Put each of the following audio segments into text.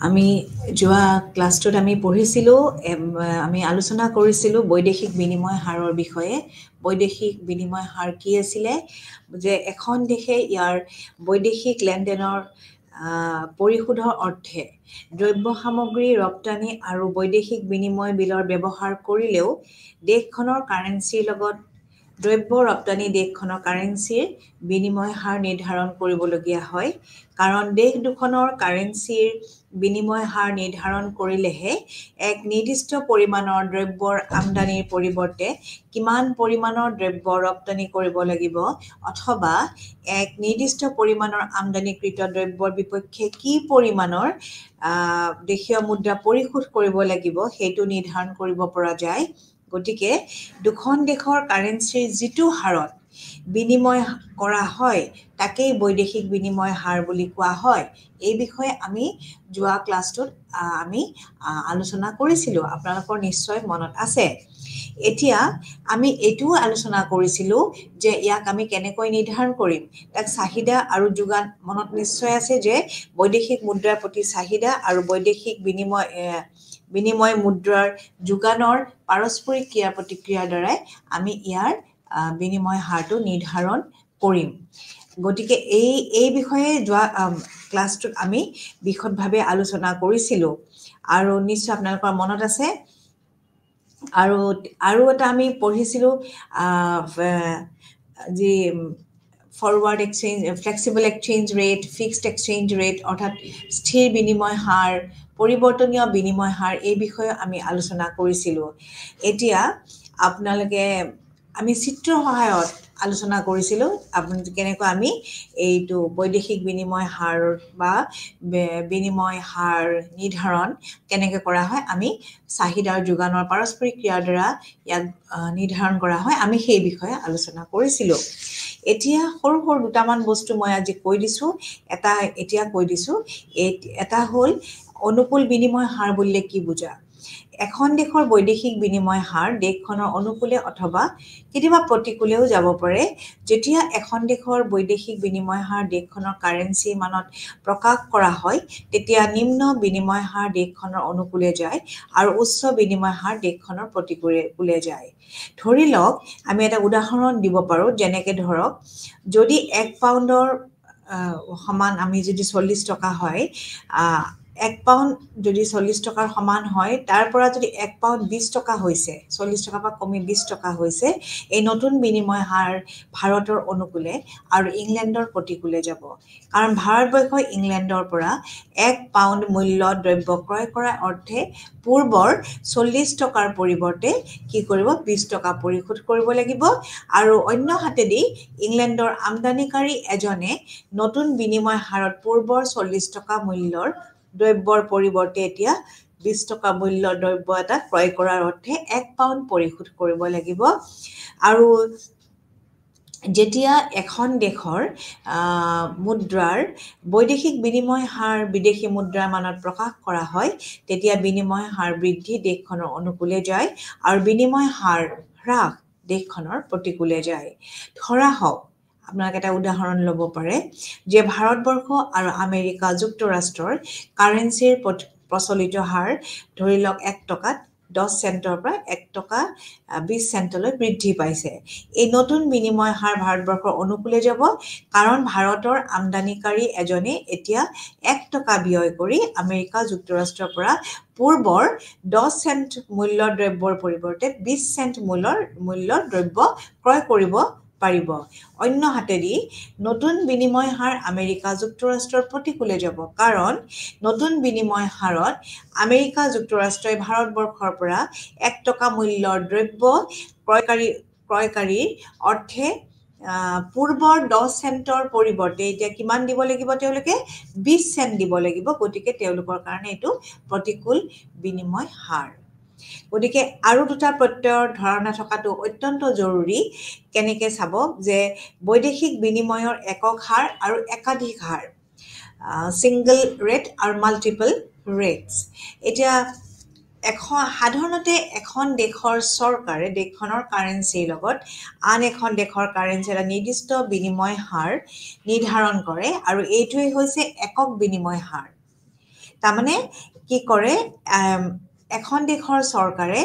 আমি যোৱা ক্লাছটোত আমি পঢ়িছিলোঁ আমি আলোচনা কৰিছিলোঁ বৈদেশিক বিনিময় হাৰৰ বিষয়ে বৈদেশিক বিনিময় হাৰ কি আছিলে যে এখন দেশে ইয়াৰ বৈদেশিক লেনদেনৰ পৰিশোধৰ অৰ্থে দ্ৰব্য সামগ্ৰী ৰপ্তানি আৰু বৈদেশিক বিনিময় বিলৰ ব্যৱহাৰ কৰিলেও দেশখনৰ কাৰেন্সিৰ লগত দ্ৰব্য ৰপ্তানি দেশখনৰ কাৰেন্সিৰ বিনিময় হাৰ নিৰ্ধাৰণ কৰিবলগীয়া হয় কাৰণ দেশ দুখনৰ কাৰেন্সিৰ বিনিময় হাৰ নিৰ্ধাৰণ কৰিলেহে এক নিৰ্দিষ্ট পৰিমাণৰ দ্ৰব্যৰ আমদানিৰ পৰিৱৰ্তে কিমান পৰিমাণৰ দ্ৰব্য ৰপ্তানি কৰিব লাগিব অথবা এক নিৰ্দিষ্ট পৰিমাণৰ আমদানিকৃত দ্ৰব্যৰ বিপক্ষে কি পৰিমাণৰ দেশীয় মুদ্ৰা পৰিশোধ কৰিব লাগিব সেইটো নিৰ্ধাৰণ কৰিব পৰা যায় গতিকে দুখন দেশৰ কাৰেন্সিৰ যিটো হাৰত বিনিময় কৰা হয় তাকেই বৈদেশিক বিনিময় হাৰ বুলি কোৱা হয় এই বিষয়ে আমি যোৱা ক্লাছটোত আমি আলোচনা কৰিছিলোঁ আপোনালোকৰ নিশ্চয় মনত আছে এতিয়া আমি এইটোও আলোচনা কৰিছিলোঁ যে ইয়াক আমি কেনেকৈ নিৰ্ধাৰণ কৰিম তাক চাহিদা আৰু যোগান মনত নিশ্চয় আছে যে বৈদেশিক মুদ্ৰাৰ প্ৰতি চাহিদা আৰু বৈদেশিক বিনিময় মুদ্ৰাৰ যোগানৰ পাৰস্পৰিক ক্ৰিয়া প্ৰতিক্ৰিয়াৰ দ্বাৰাই আমি ইয়াৰ বিনিময় হাৰটো নিৰ্ধাৰণ কৰিম গতিকে এই বিষয়ে যোৱা ক্লাছটোত আমি বিশদভাৱে আলোচনা কৰিছিলোঁ আৰু নিশ্চয় আপোনালোকৰ মনত আছে আৰু এটা আমি পঢ়িছিলোঁ যি forward exchange flexible exchange rate fixed exchange rate অৰ্থাৎ স্থিৰ বিনিময় হাৰ পৰিৱৰ্তনীয় বিনিময় হাৰ এই বিষয়ে আমি আলোচনা কৰিছিলোঁ এতিয়া আপোনালোকে আমি চিত্ৰৰ সহায়ত আলোচনা কৰিছিলোঁ কেনেকৈ আমি এইটো বৈদেশিক বিনিময় হাৰ বা বিনিময় হাৰ নিৰ্ধাৰণ কেনেকৈ কৰা হয় আমি চাহিদা আৰু যোগানৰ পাৰস্পৰিক ক্ৰিয়াৰ দ্বাৰা ইয়াক নিৰ্ধাৰণ কৰা হয় আমি সেই বিষয়ে আলোচনা কৰিছিলোঁ এতিয়া সৰু সৰু দুটামান বস্তু মই আজি কৈ দিছোঁ এটা হ'ল অনুকূল বিনিময় হাৰ বুলিলে কি বুজা এখন দেশৰ বৈদেশিক বিনিময় হাৰ দেশখনৰ অনুকূলে অথবা কেতিয়াবা প্ৰতিকূলেও যাব পাৰে যেতিয়া এখন দেশৰ বৈদেশিক বিনিময় হাৰ দেশখনৰ কাৰেন্সি মানত প্ৰকাশ কৰা হয় তেতিয়া নিম্ন বিনিময় হাৰ দেশখনৰ অনুকূলে যায় আৰু উচ্চ বিনিময় হাৰ দেশখনৰ প্ৰতিকূলে যায় ধৰি লওক আমি এটা উদাহৰণ দিব পাৰোঁ যেনেকৈ ধৰক যদি 1 পাউণ্ডৰ সমান আমি যদি 40 টকা হয় 1 পাউণ্ড যদি 40 টকাৰ সমান হয় তাৰ পৰা যদি 1 পাউণ্ড 20 টকা হৈছে 40 টকাৰ পৰা কমি 20 টকা হৈছে এই নতুন বিনিময় হাৰ ভাৰতৰ অনুকূলে আৰু ইংলেণ্ডৰ প্ৰতিকূলে যাব কাৰণ ভাৰতবৰ্ষই ইংলেণ্ডৰ পৰা 1 পাউণ্ড মূল্যৰ দ্ৰব্য ক্ৰয় কৰাৰ অৰ্থে পূৰ্বৰ 40 টকাৰ পৰিৱৰ্তে কি কৰিব 20 টকা পৰিশোধ কৰিব লাগিব আৰু অন্য হাতেদি ইংলেণ্ডৰ আমদানিকাৰী এজনে নতুন বিনিময় হাৰত পূৰ্বৰ 40 টকা মূল্যৰ দ্ৰব্যৰ পৰিৱৰ্তে এতিয়া 20 টকা মূল্যৰ দ্ৰব্য এটা ক্ৰয় কৰাৰ অৰ্থে 1 পাউণ্ড পৰিশোধ কৰিব লাগিব আৰু যেতিয়া এখন দেশৰ মুদ্ৰাৰ বৈদেশিক বিনিময় হাৰ বিদেশী মুদ্ৰাৰ মানত প্ৰকাশ কৰা হয় তেতিয়া বিনিময় হাৰ বৃদ্ধি দেশখনৰ অনুকূলে যায় আৰু বিনিময় হাৰ হ্ৰাস দেশখনৰ প্ৰতিকূলে যায় ধৰা হওক আপোনাক এটা উদাহৰণ ল'ব পাৰে যে ভাৰতবৰ্ষ আৰু আমেৰিকা যুক্তৰাষ্ট্ৰৰ কাৰেন্সিৰ প্ৰচলিত হাৰ ধৰি লওক 1 টকাত 10 চেণ্টৰ পৰা 1 টকা 20 চেণ্টলৈ বৃদ্ধি পাইছে এই নতুন বিনিময় হাৰ ভাৰতবৰ্ষৰ অনুকূলে যাব কাৰণ ভাৰতৰ আমদানিকাৰী এজনে এতিয়া 1 টকা ব্যয় কৰি আমেৰিকা যুক্তৰাষ্ট্ৰৰ পৰা পূৰ্বৰ 10 চেণ্ট মূল্যৰ দ্ৰব্যৰ পৰিৱৰ্তে 20 চেণ্ট মূল্যৰ দ্ৰব্য ক্ৰয় কৰিব পাৰিব অন্য হাতেদি নতুন বিনিময় হাৰ আমেৰিকা যুক্তৰাষ্ট্ৰৰ প্ৰতিকূলে যাব কাৰণ নতুন বিনিময় হাৰত আমেৰিকা যুক্তৰাষ্ট্ৰই ভাৰতবৰ্ষৰ পৰা 1 টকা মূল্যৰ দ্ৰব্য ক্ৰয়কাৰীৰ অৰ্থে পূৰ্বৰ 10 চেণ্টৰ পৰিৱৰ্তে এতিয়া কিমান দিব লাগিব তেওঁলোকে 20 চেণ্ট দিব লাগিব গতিকে তেওঁলোকৰ কাৰণে এইটো প্ৰতিকূল বিনিময় হাৰ গতিকে আৰু দুটা প্ৰত্যয়ৰ ধাৰণা থকাটো অত্যন্ত জৰুৰী কেনেকৈ চাব যে বৈদেশিক বিনিময়ৰ একক হাৰ আৰু একাধিক হাৰ সিংগল ৰেট আৰু মাল্টিপল ৰেটস এতিয়া সাধাৰণতে এখন দেশৰ চৰকাৰে দেশখনৰ কাৰেন্সিৰ লগত আন এখন দেশৰ কাৰেন্সিৰ এটা নিৰ্দিষ্ট বিনিময় হাৰ নিৰ্ধাৰণ কৰে আৰু এইটোৱে হৈছে একক বিনিময় হাৰ তাৰমানে কি কৰে এখন দেশৰ চৰকাৰে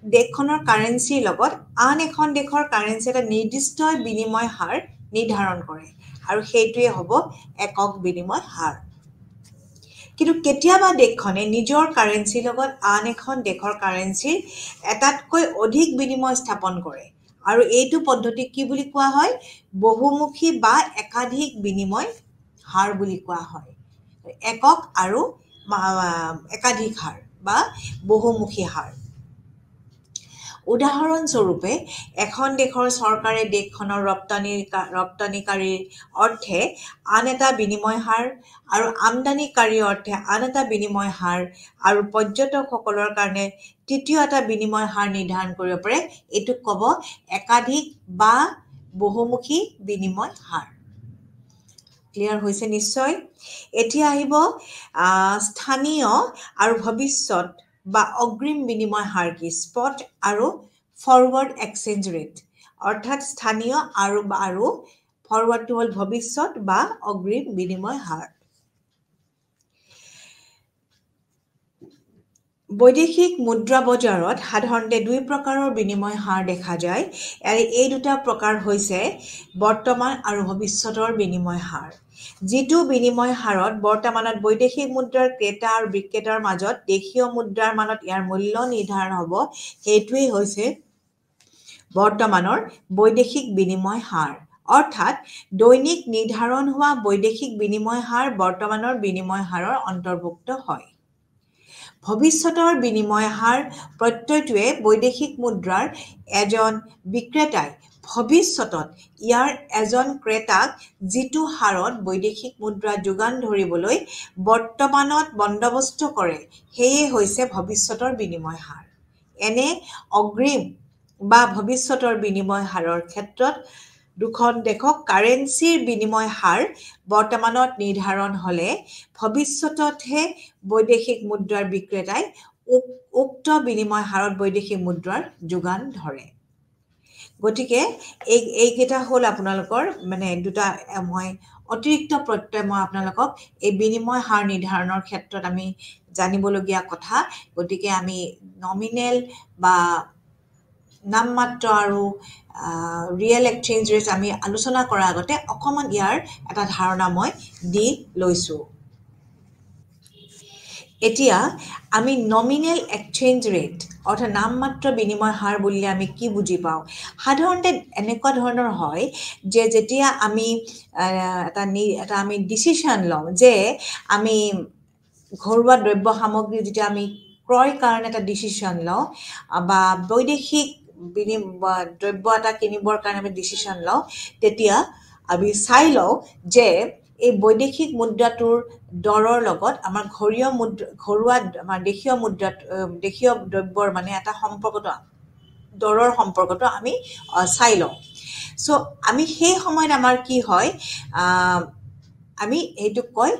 দেশখনৰ কাৰেন্সিৰ লগত আন এখন দেশৰ কাৰেন্সি এটা নিৰ্দিষ্ট বিনিময় হাৰ নিৰ্ধাৰণ কৰে আৰু সেইটোৱে হ'ব একক বিনিময় হাৰ কিন্তু কেতিয়াবা দেশখনে নিজৰ কাৰেন্সিৰ লগত আন এখন দেশৰ কাৰেন্সিৰ এটাতকৈ অধিক বিনিময় স্থাপন কৰে আৰু এইটো পদ্ধতি কি বুলি কোৱা হয় বহুমুখী বা একাধিক বিনিময় হাৰ বুলি কোৱা হয় একক আৰু একাধিক হাৰ বা বহুমুখী হাৰ উদাহৰণস্বৰূপে এখন দেশৰ চৰকাৰে দেশখনৰ ৰপ্তানিকাৰীৰ অৰ্থে আন এটা বিনিময় হাৰ আৰু আমদানিকাৰীৰ অৰ্থে আন এটা বিনিময় হাৰ আৰু পৰ্যটকসকলৰ কাৰণে তৃতীয় এটা বিনিময় হাৰ নিৰ্ধাৰণ কৰিব পাৰে এইটো ক'ব একাধিক বা বহুমুখী বিনিময় হাৰ ক্লিয়াৰ হৈছে নিশ্চয় এতিয়া আহিব স্থানীয় আৰু ভৱিষ্যত বা অগ্ৰিম বিনিময় হাৰ কি স্পট আৰু ফৰৱাৰ্ড এক্সচেঞ্জ ৰেট অৰ্থাৎ স্থানীয় আৰু ফৰৱাৰ্ডটো হ'ল ভৱিষ্যত বা অগ্ৰিম বিনিময় হাৰ বৈদেশিক মুদ্ৰা বজাৰত সাধাৰণতে দুই প্ৰকাৰৰ বিনিময় হাৰ দেখা যায় এই দুটা প্ৰকাৰ হৈছে বৰ্তমান আৰু ভৱিষ্যতৰ বিনিময় হাৰ যিটো বিনিময় হাৰত বৰ্তমানত বৈদেশিক মুদ্ৰাৰ ক্ৰেতা আৰু বিক্ৰেতাৰ মাজত দেশীয় মুদ্ৰাৰ মানত ইয়াৰ মূল্য নিৰ্ধাৰণ হ'ব সেইটোৱেই হৈছে বৰ্তমানৰ বৈদেশিক বিনিময় হাৰ অৰ্থাৎ দৈনিক নিৰ্ধাৰণ হোৱা বৈদেশিক বিনিময় হাৰ বৰ্তমানৰ বিনিময় হাৰৰ অন্তৰ্ভুক্ত হয় ভৱিষ্যতৰ বিনিময় হাৰ প্ৰত্যয়টোৱে বৈদেশিক মুদ্ৰাৰ এজন বিক্ৰেতাই ভৱিষ্যতত ইয়াৰ এজন ক্ৰেতাক যিটো হাৰত বৈদেশিক মুদ্ৰা যোগান ধৰিবলৈ বৰ্তমানত বন্দবস্ত কৰে সেয়ে হৈছে ভৱিষ্যতৰ বিনিময় হাৰ এনে অগ্ৰিম বা ভৱিষ্যতৰ বিনিময় হাৰৰ ক্ষেত্ৰত দুখন দেশক কাৰেন্সিৰ বিনিময় হাৰ বৰ্তমানত নিৰ্ধাৰণ হ'লে ভৱিষ্যততহে বৈদেশিক মুদ্ৰাৰ বিক্ৰেতাই উক্ত বিনিময় হাৰত বৈদেশিক মুদ্ৰাৰ যোগান ধৰে গতিকে এইকেইটা হ'ল আপোনালোকৰ মানে দুটা মই অতিৰিক্ত প্ৰত্যয় মই আপোনালোকক এই বিনিময় হাৰ নিৰ্ধাৰণৰ ক্ষেত্ৰত আমি জানিবলগীয়া কথা গতিকে আমি নমিনেল বা নামমাত্ৰ আৰু ৰিয়েল এক্সচেঞ্জ ৰেট আমি আলোচনা কৰাৰ আগতে অকণমান ইয়াৰ এটা ধাৰণা মই দি লৈছোঁ এতিয়া আমি নমিনেল এক্সচেঞ্জ ৰেট অৰ্থাৎ নামমাত্ৰ বিনিময় হাৰ বুলিলে আমি কি বুজি পাওঁ সাধাৰণতে এনেকুৱা ধৰণৰ হয় যে যেতিয়া আমি এটা আমি ডিচিশ্যন লওঁ যে আমি ঘৰুৱা দ্ৰব্য সামগ্ৰী যেতিয়া আমি ক্ৰয় কাৰণে এটা ডিচিশ্যন লওঁ বা বৈদেশিক দ্ৰব্য এটা কিনিবৰ কাৰণে আমি ডিচিশ্যন লওঁ তেতিয়া আমি চাই লওঁ যে এই বৈদেশিক মুদ্ৰাটোৰ দৰৰ লগত আমাৰ ঘৰুৱা আমাৰ দেশীয় দ্ৰব্যৰ মানে এটা সম্পৰ্কটো দৰৰ সম্পৰ্কটো আমি চাই লওঁ চ' আমি সেই সময়ত আমাৰ কি হয় আমি এইটো কয়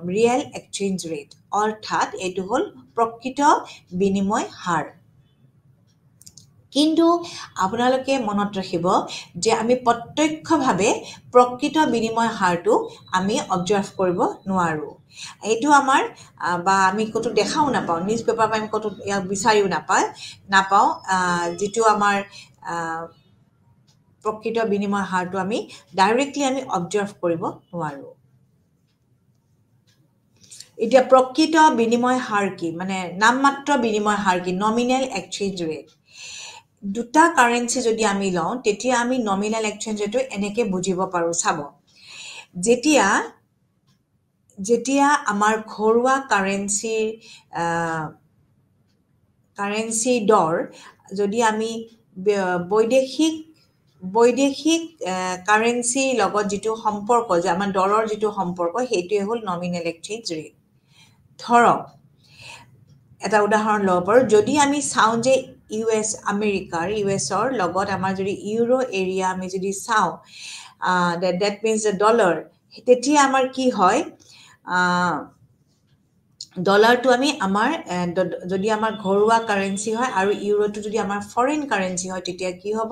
ৰিয়েল এক্সচেঞ্জ ৰেট অৰ্থাৎ এইটো হ'ল প্ৰকৃত বিনিময় হাৰ কিন্তু আপোনালোকে মনত ৰাখিব যে আমি প্ৰত্যক্ষভাৱে প্ৰকৃত বিনিময় হাৰটো আমি অবজাৰ্ভ কৰিব নোৱাৰোঁ এইটো আমাৰ বা আমি ক'তো দেখাও নাপাওঁ নিউজ পেপাৰ পৰা আমি ক'তো ইয়াক বিচাৰিও নাপাওঁ যিটো আমাৰ প্ৰকৃত বিনিময় হাৰটো আমি ডাইৰেক্টলি আমি অবজাৰ্ভ কৰিব নোৱাৰোঁ এতিয়া প্ৰকৃত বিনিময় হাৰ কি মানে নামমাত্ৰ বিনিময় হাৰ কি নমিনেল এক্সচেঞ্জ ৰেট দুটা কাৰেন্সি যদি আমি লওঁ তেতিয়া আমি নমিনেল এক্সচেঞ্জ ৰেটটো এনেকৈ বুজিব পাৰোঁ চাব যেতিয়া আমাৰ ঘৰুৱা কাৰেন্সিৰ দৰ যদি আমি বৈদেশিক কাৰেন্সিৰ লগত যিটো সম্পৰ্ক যে আমাৰ দৰৰ যিটো সম্পৰ্ক সেইটোৱে হ'ল নমিনেল এক্সচেঞ্জ ৰেট ধৰক এটা উদাহৰণ ল'ব পাৰোঁ যদি আমি চাওঁ যে ইউএছৰ লগত আমাৰ যদি ইউৰো এৰিয়া আমি যদি চাওঁ ডেট মিনছ দ্য ডলাৰ তেতিয়া আমাৰ কি হয় ডলাৰটো আমি যদি আমাৰ ঘৰুৱা কাৰেন্সি হয় আৰু ইউৰোটো যদি আমাৰ ফৰেইন কাৰেন্সি হয় তেতিয়া কি হ'ব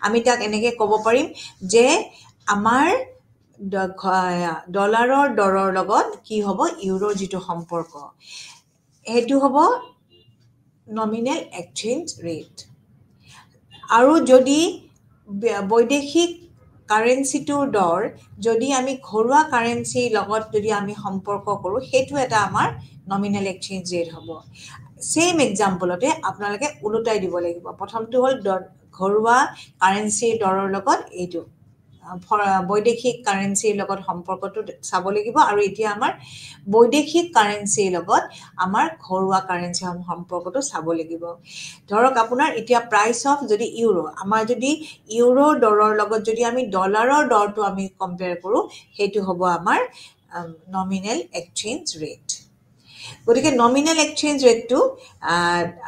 আমি তাক এনেকৈ ক'ব পাৰিম যে আমাৰ ডলাৰৰ দৰৰ লগত কি হ'ব ইউৰোৰ যিটো সম্পৰ্ক সেইটো হ'ব নমিনেল এক্সচেঞ্জ ৰেট আৰু যদি বৈদেশিক কাৰেন্সিটোৰ দৰ যদি আমি ঘৰুৱা কাৰেন্সিৰ লগত যদি আমি সম্পৰ্ক কৰোঁ সেইটো এটা আমাৰ নমিনেল এক্সচেঞ্জ ৰেট হ'ব সেম এক্সাম্পলতে আপোনালোকে উলটাই দিব লাগিব প্ৰথমটো হ'ল ঘৰুৱা কাৰেন্সিৰ দৰৰ লগত এইটো বৈদেশিক কাৰেন্সিৰ লগত সম্পৰ্কটো চাব লাগিব আৰু এতিয়া আমাৰ বৈদেশিক কাৰেন্সিৰ লগত আমাৰ ঘৰুৱা কাৰেন্সি সম্পৰ্কটো চাব লাগিব ধৰক আপোনাৰ এতিয়া প্ৰাইচ অফ যদি ইউৰো আমাৰ যদি ইউৰোৰ দৰৰ লগত যদি আমি ডলাৰৰ দৰটো আমি কম্পেয়াৰ কৰোঁ সেইটো হ'ব আমাৰ নমিনেল এক্সচেঞ্জ ৰেট গতিকে নমিনেল এক্সচেঞ্জ ৰেটটো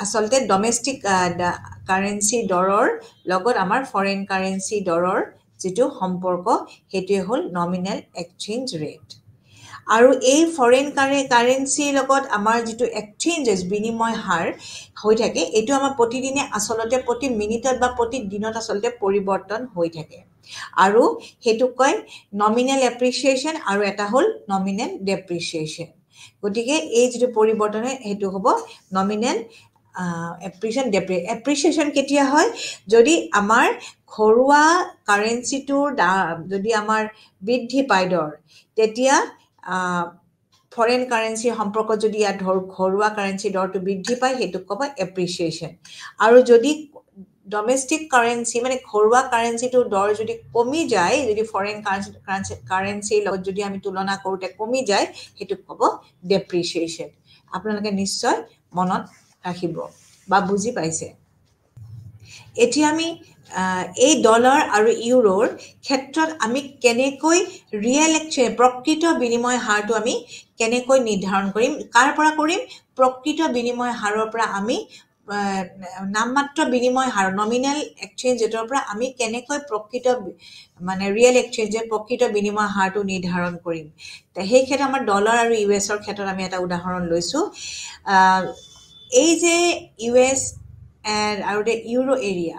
আচলতে ডমেষ্টিক কাৰেন্সি দৰৰ লগত আমাৰ ফৰেন কাৰেন্সি দৰৰ যিটো সম্পৰ্ক সেইটোৱে হ'ল নমিনেল এক্সচেঞ্জ ৰেট আৰু এই ফৰেন কাৰেন্সিৰ লগত আমাৰ যিটো এক্সচেঞ্জেছ বিনিময় হাৰ হৈ থাকে এইটো আমাৰ প্ৰতিদিনে আচলতে প্ৰতি মিনিটত বা প্ৰতি দিনত আচলতে পৰিৱৰ্তন হৈ থাকে আৰু সেইটোক কয় নমিনেল এপ্ৰিচিয়েশ্যন আৰু এটা হ'ল নমিনেল ডেপ্ৰিচিয়েশ্যন গতিকে এই যিটো পৰিৱৰ্তন হয় সেইটো হ'ব নমিনেল এপ্ৰিচিয়েশ্যন কেতিয়া হয় যদি আমাৰ ঘৰুৱা কাৰেন্সিটোৰ যদি আমাৰ বৃদ্ধি পায় দৰ তেতিয়া ফৰেন কাৰেন্সিৰ সম্পৰ্কত যদি ইয়াত ঘৰুৱা কাৰেন্সিৰ দৰটো বৃদ্ধি পায় সেইটোক ক'ব এপ্ৰিচিয়েশ্যন আৰু যদি ডমেষ্টিক কাৰেন্সি মানে ঘৰুৱা কাৰেন্সিটোৰ দৰ যদি কমি যায় যদি ফৰেন কাৰেন্সিৰ লগত যদি আমি তুলনা কৰোঁতে কমি যায় সেইটোক ক'ব ডেপ্ৰিচিয়েশ্যন আপোনালোকে নিশ্চয় মনত ৰাখিব বা বুজি পাইছে এতিয়া আমি এই ডলাৰ আৰু ইউৰোৰ ক্ষেত্ৰত আমি কেনেকৈ ৰিয়েল এক্সচেঞ্জ প্ৰকৃত বিনিময় হাৰটো আমি কেনেকৈ নিৰ্ধাৰণ কৰিম কাৰ পৰা কৰিম প্ৰকৃত বিনিময় হাৰৰ পৰা আমি নামমাত্ৰ বিনিময় হাৰ নমিনেল এক্সচেঞ্জ ৰেটৰ পৰা আমি কেনেকৈ প্ৰকৃত মানে ৰিয়েল এক্সচেঞ্জৰ প্ৰকৃত বিনিময় হাৰটো নিৰ্ধাৰণ কৰিম সেই ক্ষেত্ৰত আমাৰ ডলাৰ আৰু ইউএছৰ ক্ষেত্ৰত আমি এটা উদাহৰণ লৈছোঁ এই যে ইউএছ আৰু ইউৰো এৰিয়া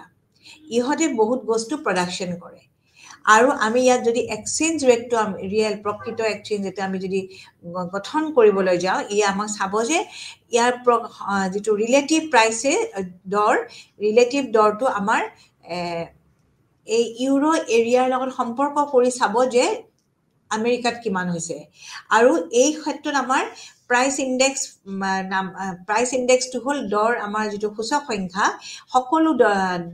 ইহঁতে বহুত বস্তু প্ৰডাকশ্যন কৰে আৰু আমি ইয়াত যদি এক্সচেঞ্জ ৰেটটো আমি ৰিয়েল প্ৰকৃত এক্সচেঞ্জ ৰেট আমি যদি গঠন কৰিবলৈ যাওঁ ই আমাক চাব যে ইয়াৰ যিটো ৰিলেটিভ প্ৰাইচে ৰিলেটিভ দৰটো আমাৰ এই ইউৰো এৰিয়াৰ লগত সম্পৰ্ক কৰি চাব যে আমেৰিকাত কিমান হৈছে আৰু এই ক্ষেত্ৰত আমাৰ প্ৰাইচ ইণ্ডেক্সটো হ'ল দৰ আমাৰ যিটো সূচক সংখ্যা সকলো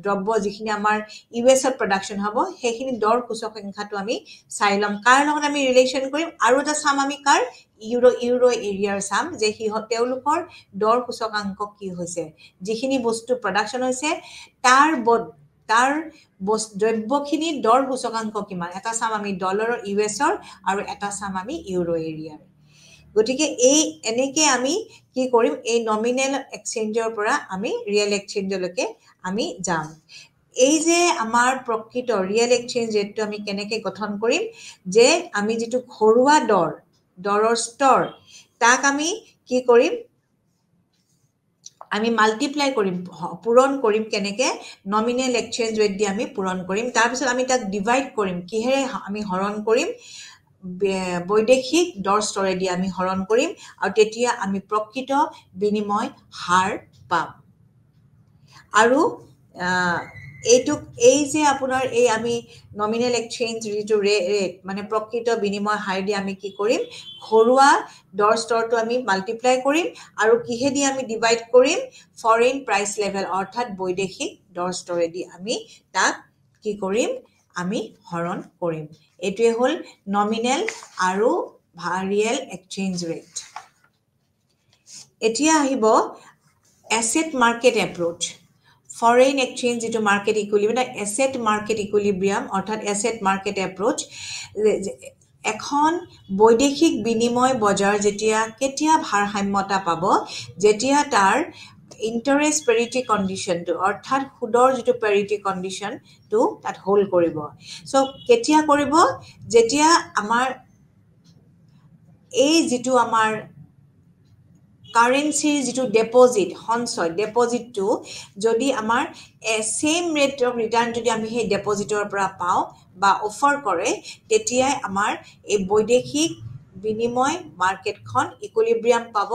দ্ৰব্য যিখিনি আমাৰ ইউএছত প্ৰডাকশ্যন হ'ব সেইখিনি দৰ সূচক সংখ্যাটো আমি চাই ল'ম কাৰ লগত আমি ৰিলেশ্যন কৰিম আৰু এটা চাম আমি কাৰ ইউৰো এৰিয়াৰ চাম যে তেওঁলোকৰ দৰ সূচকাংক কি হৈছে যিখিনি বস্তু প্ৰডাকশ্যন হৈছে তাৰ দ্ৰব্যখিনিৰ দৰ সূচকাংক কিমান এটা চাম আমি ডলাৰৰ ইউএছৰ আৰু এটা চাম আমি ইউৰো এৰিয়াৰ গতিকে এনেকৈ আমি কি কৰিম এই নমিনেল এক্সচেঞ্জৰ পৰা আমি ৰিয়েল এক্সচেঞ্জলৈকে আমি যাম এই যে আমাৰ প্ৰকৃত ৰিয়েল এক্সচেঞ্জ ৰেটটো আমি কেনেকৈ গঠন কৰিম যে আমি যিটো ঘৰুৱা দৰৰ স্তৰ তাক আমি কি কৰিম আমি মাল্টিপ্লাই কৰিম পূৰণ কৰিম কেনেকৈ নমিনেল এক্সচেঞ্জ ৰেট দি আমি পূৰণ কৰিম তাৰপিছত আমি তাক ডিভাইড কৰিম কিহেৰে আমি হৰণ কৰিম বৈদেশিক দৰ স্তৰেদি আমি হৰণ কৰিম আৰু তেতিয়া আমি প্ৰকৃত বিনিময় হাৰ পাম আৰু এই যে আপোনাৰ এই আমি নমিনেল এক্সচেঞ্জ যিটো ৰেট মানে প্ৰকৃত বিনিময় হাৰ দি আমি কি কৰিম ঘৰুৱা দৰ স্তৰটো আমি মাল্টিপ্লাই কৰিম আৰু কিহেদি আমি ডিভাইড কৰিম ফৰেইন প্ৰাইচ লেভেল অৰ্থাৎ বৈদেশিক দৰ স্তৰেদি আমি তাক কি কৰিম আমি হৰণ কৰিম এইটোৱে হ'ল নমিনেল আৰু ৰিয়েল এক্সচেঞ্জ ৰেট এতিয়া আহিব asset market approach foreign exchange যিটো market equilibrium asset market equilibrium অৰ্থাৎ এছেট মাৰ্কেট এপ্ৰ'চ এখন বৈদেশিক বিনিময় বজাৰ কেতিয়া ভাৰসাম্যতা পাব যেতিয়া তাৰ ইণ্টাৰেষ্ট পেৰিটি কণ্ডিশ্যনটো অৰ্থাৎ সুদৰ যিটো পেৰিটি কণ্ডিশ্যনটো তাত হোল্ড কৰিব চ' কেতিয়া কৰিব যেতিয়া আমাৰ এই যিটো আমাৰ কাৰেন্সিৰ যিটো ডেপজিট সঞ্চয় ডেপজিটটো যদি আমাৰ সেম ৰেট অফ ৰিটাৰ্ণ যদি আমি সেই ডেপজিটৰ পৰা পাওঁ বা অফাৰ কৰে তেতিয়াই আমাৰ এই বৈদেশিক বিনিময় মাৰ্কেটখন ইকুইলিব্ৰিয়াম পাব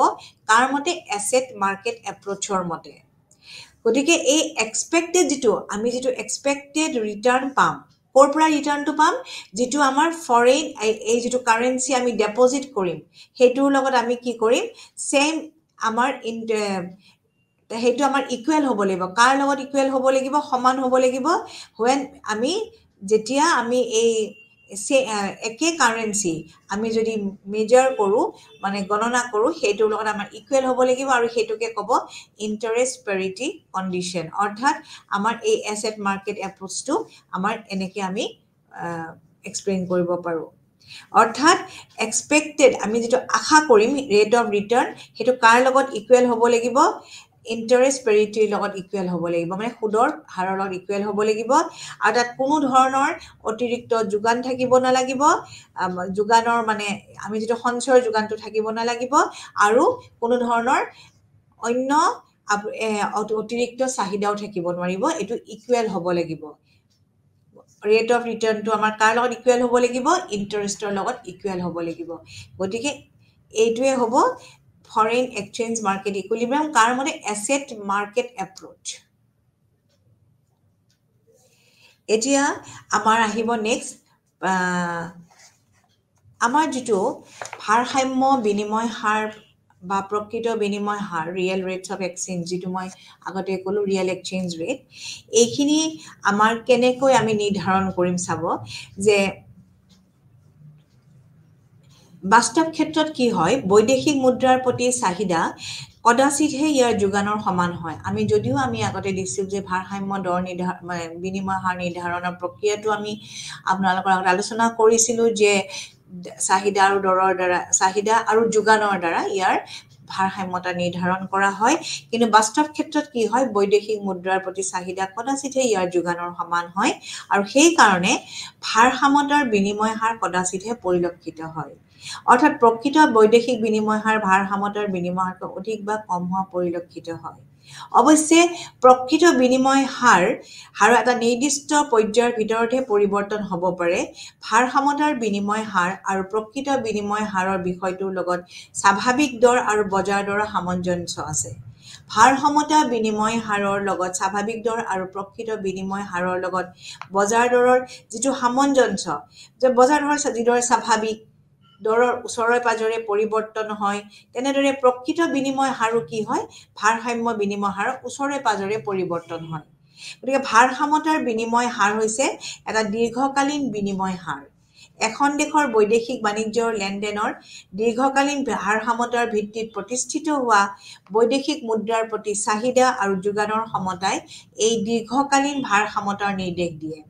কাৰ মতে এছেট মাৰ্কেট এপ্ৰ'চৰ মতে গতিকে এই এক্সপেক্টেড আমি যিটো এক্সপেক্টেড ৰিটাৰ্ণ পাম ক'ৰ পৰা ৰিটাৰ্ণটো পাম যিটো আমাৰ ফৰেইন এই যিটো কাৰেন্সি আমি ডেপজিট কৰিম সেইটোৰ লগত আমি কি কৰিম সেম আমাৰ সেইটো আমাৰ ইকুৱেল হ'ব লাগিব কাৰ লগত ইকুৱেল হ'ব লাগিব সমান হ'ব লাগিব when আমি যেতিয়া আমি এই একে কাৰেন্সি আমি যদি মেজাৰ কৰোঁ মানে গণনা কৰোঁ সেইটোৰ লগত আমাৰ ইকুৱেল হ'ব লাগিব আৰু সেইটোকে ক'ব ইণ্টাৰেষ্ট পেৰিটি কণ্ডিশ্যন অৰ্থাৎ আমাৰ এই এছেট মাৰ্কেট এপ্ৰ'চটো আমাৰ এনেকৈ আমি এক্সপ্লেইন কৰিব পাৰোঁ অৰ্থাৎ এক্সপেক্টেড আমি যিটো আশা কৰিম ৰেট অফ ৰিটাৰ্ণ সেইটো কাৰ লগত ইকুৱেল হ'ব লাগিব ইণ্টাৰেষ্ট পেৰিটিৰ লগত ইকুৱেল হ'ব লাগিব মানে সুদৰ হাৰৰ লগত ইকুৱেল হ'ব লাগিব আৰু তাত কোনো ধৰণৰ অতিৰিক্ত যোগান থাকিব নালাগিব যোগানৰ মানে আমি যিটো সঞ্চয়ৰ যোগানটো থাকিব নালাগিব আৰু কোনো ধৰণৰ অন্য অতিৰিক্ত চাহিদাও থাকিব নোৱাৰিব এইটো ইকুৱেল হ'ব লাগিব ৰেট অফ ৰিটাৰ্ণটো আমাৰ কাৰ লগত ইকুৱেল হ'ব লাগিব ইণ্টাৰেষ্টৰ লগত ইকুৱেল হ'ব লাগিব গতিকে এইটোৱে হ'ব ফৰেইন এক্সচেঞ্জ মাৰ্কেট ইকুইলিব্ৰিয়াম কাৰ মতে এছেট মাৰ্কেট এপ্ৰ'চ এতিয়া আমাৰ আহিব নেক্সট আমাৰ যিটো ভাৰসাম্য বিনিময় হাৰ বা প্ৰকৃত বিনিময় হাৰ ৰিয়েল ৰেটছ অফ এক্সচেঞ্জ যিটো মই আগতে ক'লোঁ ৰিয়েল এক্সচেঞ্জ ৰেট এইখিনি আমাৰ কেনেকৈ আমি নিৰ্ধাৰণ কৰিম চাব যে বাস্তৱ ক্ষেত্ৰত কি হয় বৈদেশিক মুদ্ৰাৰ প্ৰতি চাহিদা কদাচিতহে ইয়াৰ যোগানৰ সমান হয় আমি যদিও আমি আগতে দিছিলোঁ যে ভাৰসাম্য দৰ বিনিময় হাৰ নিৰ্ধাৰণৰ প্ৰক্ৰিয়াটো আমি আপোনালোকৰ আগত আলোচনা কৰিছিলোঁ যে চাহিদা আৰু দৰৰ দ্বাৰা চাহিদা আৰু যোগানৰ দ্বাৰা ইয়াৰ ভাৰসাম্যতা নিৰ্ধাৰণ কৰা হয় কিন্তু বাস্তৱ ক্ষেত্ৰত কি হয় বৈদেশিক মুদ্ৰাৰ প্ৰতি চাহিদা কদাচিতহে ইয়াৰ যোগানৰ সমান হয় আৰু সেই কাৰণে ভাৰসাম্যতাৰ বিনিময় হাৰ কদাচিতহে পৰিলক্ষিত হয় অৰ্থাৎ প্ৰকৃত বৈদেশিক বিনিময় হাৰ ভাৰসাম্যতাৰ বিনিময় হাৰকৈ অধিক বা কম হোৱা পৰিলক্ষিত হয় অৱশ্যে প্ৰকৃত বিনিময় হাৰ এটা নিৰ্দিষ্ট পৰ্যায়ৰ ভিতৰতহে পৰিৱৰ্তন হ'ব পাৰে ভাৰসাম্যতাৰ বিনিময় হাৰ আৰু প্ৰকৃত বিনিময় হাৰৰ বিষয়টোৰ লগত স্বাভাৱিক দৰ আৰু বজাৰ দৰৰ সামঞ্জস্য আছে ভাৰসাম্যতা বিনিময় হাৰৰ লগত স্বাভাৱিক দৰ আৰু প্ৰকৃত বিনিময় হাৰৰ লগত বজাৰ দৰৰ যিটো সামঞ্জস্য যে বজাৰ দৰৰ যিদৰে স্বাভাৱিক দৰৰ ওচৰে পাজৰে পৰিৱৰ্তন হয় তেনেদৰে প্ৰকৃত বিনিময় হাৰো কি হয় ভাৰসাম্য বিনিময় হাৰৰ ওচৰে পাজৰে পৰিৱৰ্তন হয় গতিকে ভাৰসাম্যতাৰ বিনিময় হাৰ হৈছে এটা দীৰ্ঘকালীন বিনিময় হাৰ এখন দেশৰ বৈদেশিক বাণিজ্যৰ লেনদেনৰ দীৰ্ঘকালীন ভাৰসাম্যতাৰ ভিত্তিত প্ৰতিষ্ঠিত হোৱা বৈদেশিক মুদ্ৰাৰ প্ৰতি চাহিদা আৰু যোগানৰ সমতাই এই দীৰ্ঘকালীন ভাৰসাম্যতাৰ নিৰ্দেশ দিয়ে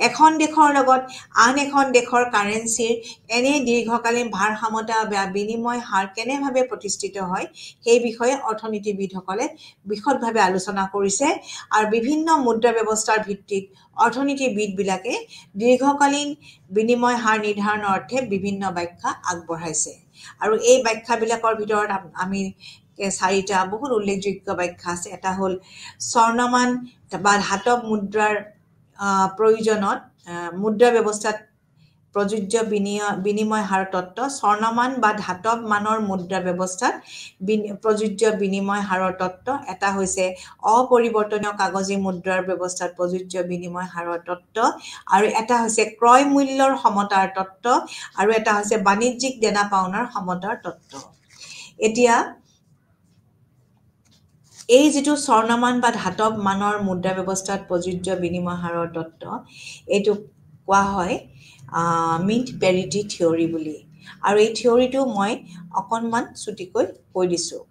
এখন দেশৰ লগত আন এখন দেশৰ কাৰেন্সিৰ এনে দীৰ্ঘকালীন ভাৰসাম্যতা বা বিনিময় হাৰ কেনেভাৱে প্ৰতিষ্ঠিত হয় সেই বিষয়ে অৰ্থনীতিবিদসকলে বিশদভাৱে আলোচনা কৰিছে আৰু বিভিন্ন মুদ্ৰা ব্যৱস্থাৰ ভিত্তিত অৰ্থনীতিবিদবিলাকে দীৰ্ঘকালীন বিনিময় হাৰ নিৰ্ধাৰণৰ অৰ্থে বিভিন্ন ব্যাখ্যা আগবঢ়াইছে আৰু এই ব্যাখ্যাবিলাকৰ ভিতৰত আমি চাৰিটা বহুত উল্লেখযোগ্য ব্যাখ্যা আছে এটা হ'ল স্বৰ্ণমান বা ধাতৱ মুদ্ৰাৰ প্ৰয়োজনত মুদ্ৰা ব্যৱস্থাত প্ৰযোজ্য বিনিময় হাৰ তত্ত্ব স্বৰ্ণমান বা ধাতৱ মানৰ মুদ্ৰা ব্যৱস্থাত প্ৰযোজ্য বিনিময় হাৰৰ তত্ত্ব এটা হৈছে অপৰিৱৰ্তনীয় কাগজী মুদ্ৰাৰ ব্যৱস্থাত প্ৰযোজ্য বিনিময় হাৰৰ তত্ত্ব আৰু এটা হৈছে ক্ৰয় মূল্যৰ সমতাৰ তত্ত্ব আৰু এটা হৈছে বাণিজ্যিক দেনা পাওনাৰ সমতাৰ তত্ত্ব এতিয়া এই যিটো স্বৰ্ণমান বা ধাতৱ মানৰ মুদ্ৰা ব্যৱস্থাত প্ৰযোজ্য বিনিময় হাৰৰ তত্ত্ব এইটো কোৱা হয় মিণ্ট পেৰিটি থিয়ৰী বুলি আৰু এই থিয়ৰীটো মই অকণমান চুটিকৈ কৈ দিছোঁ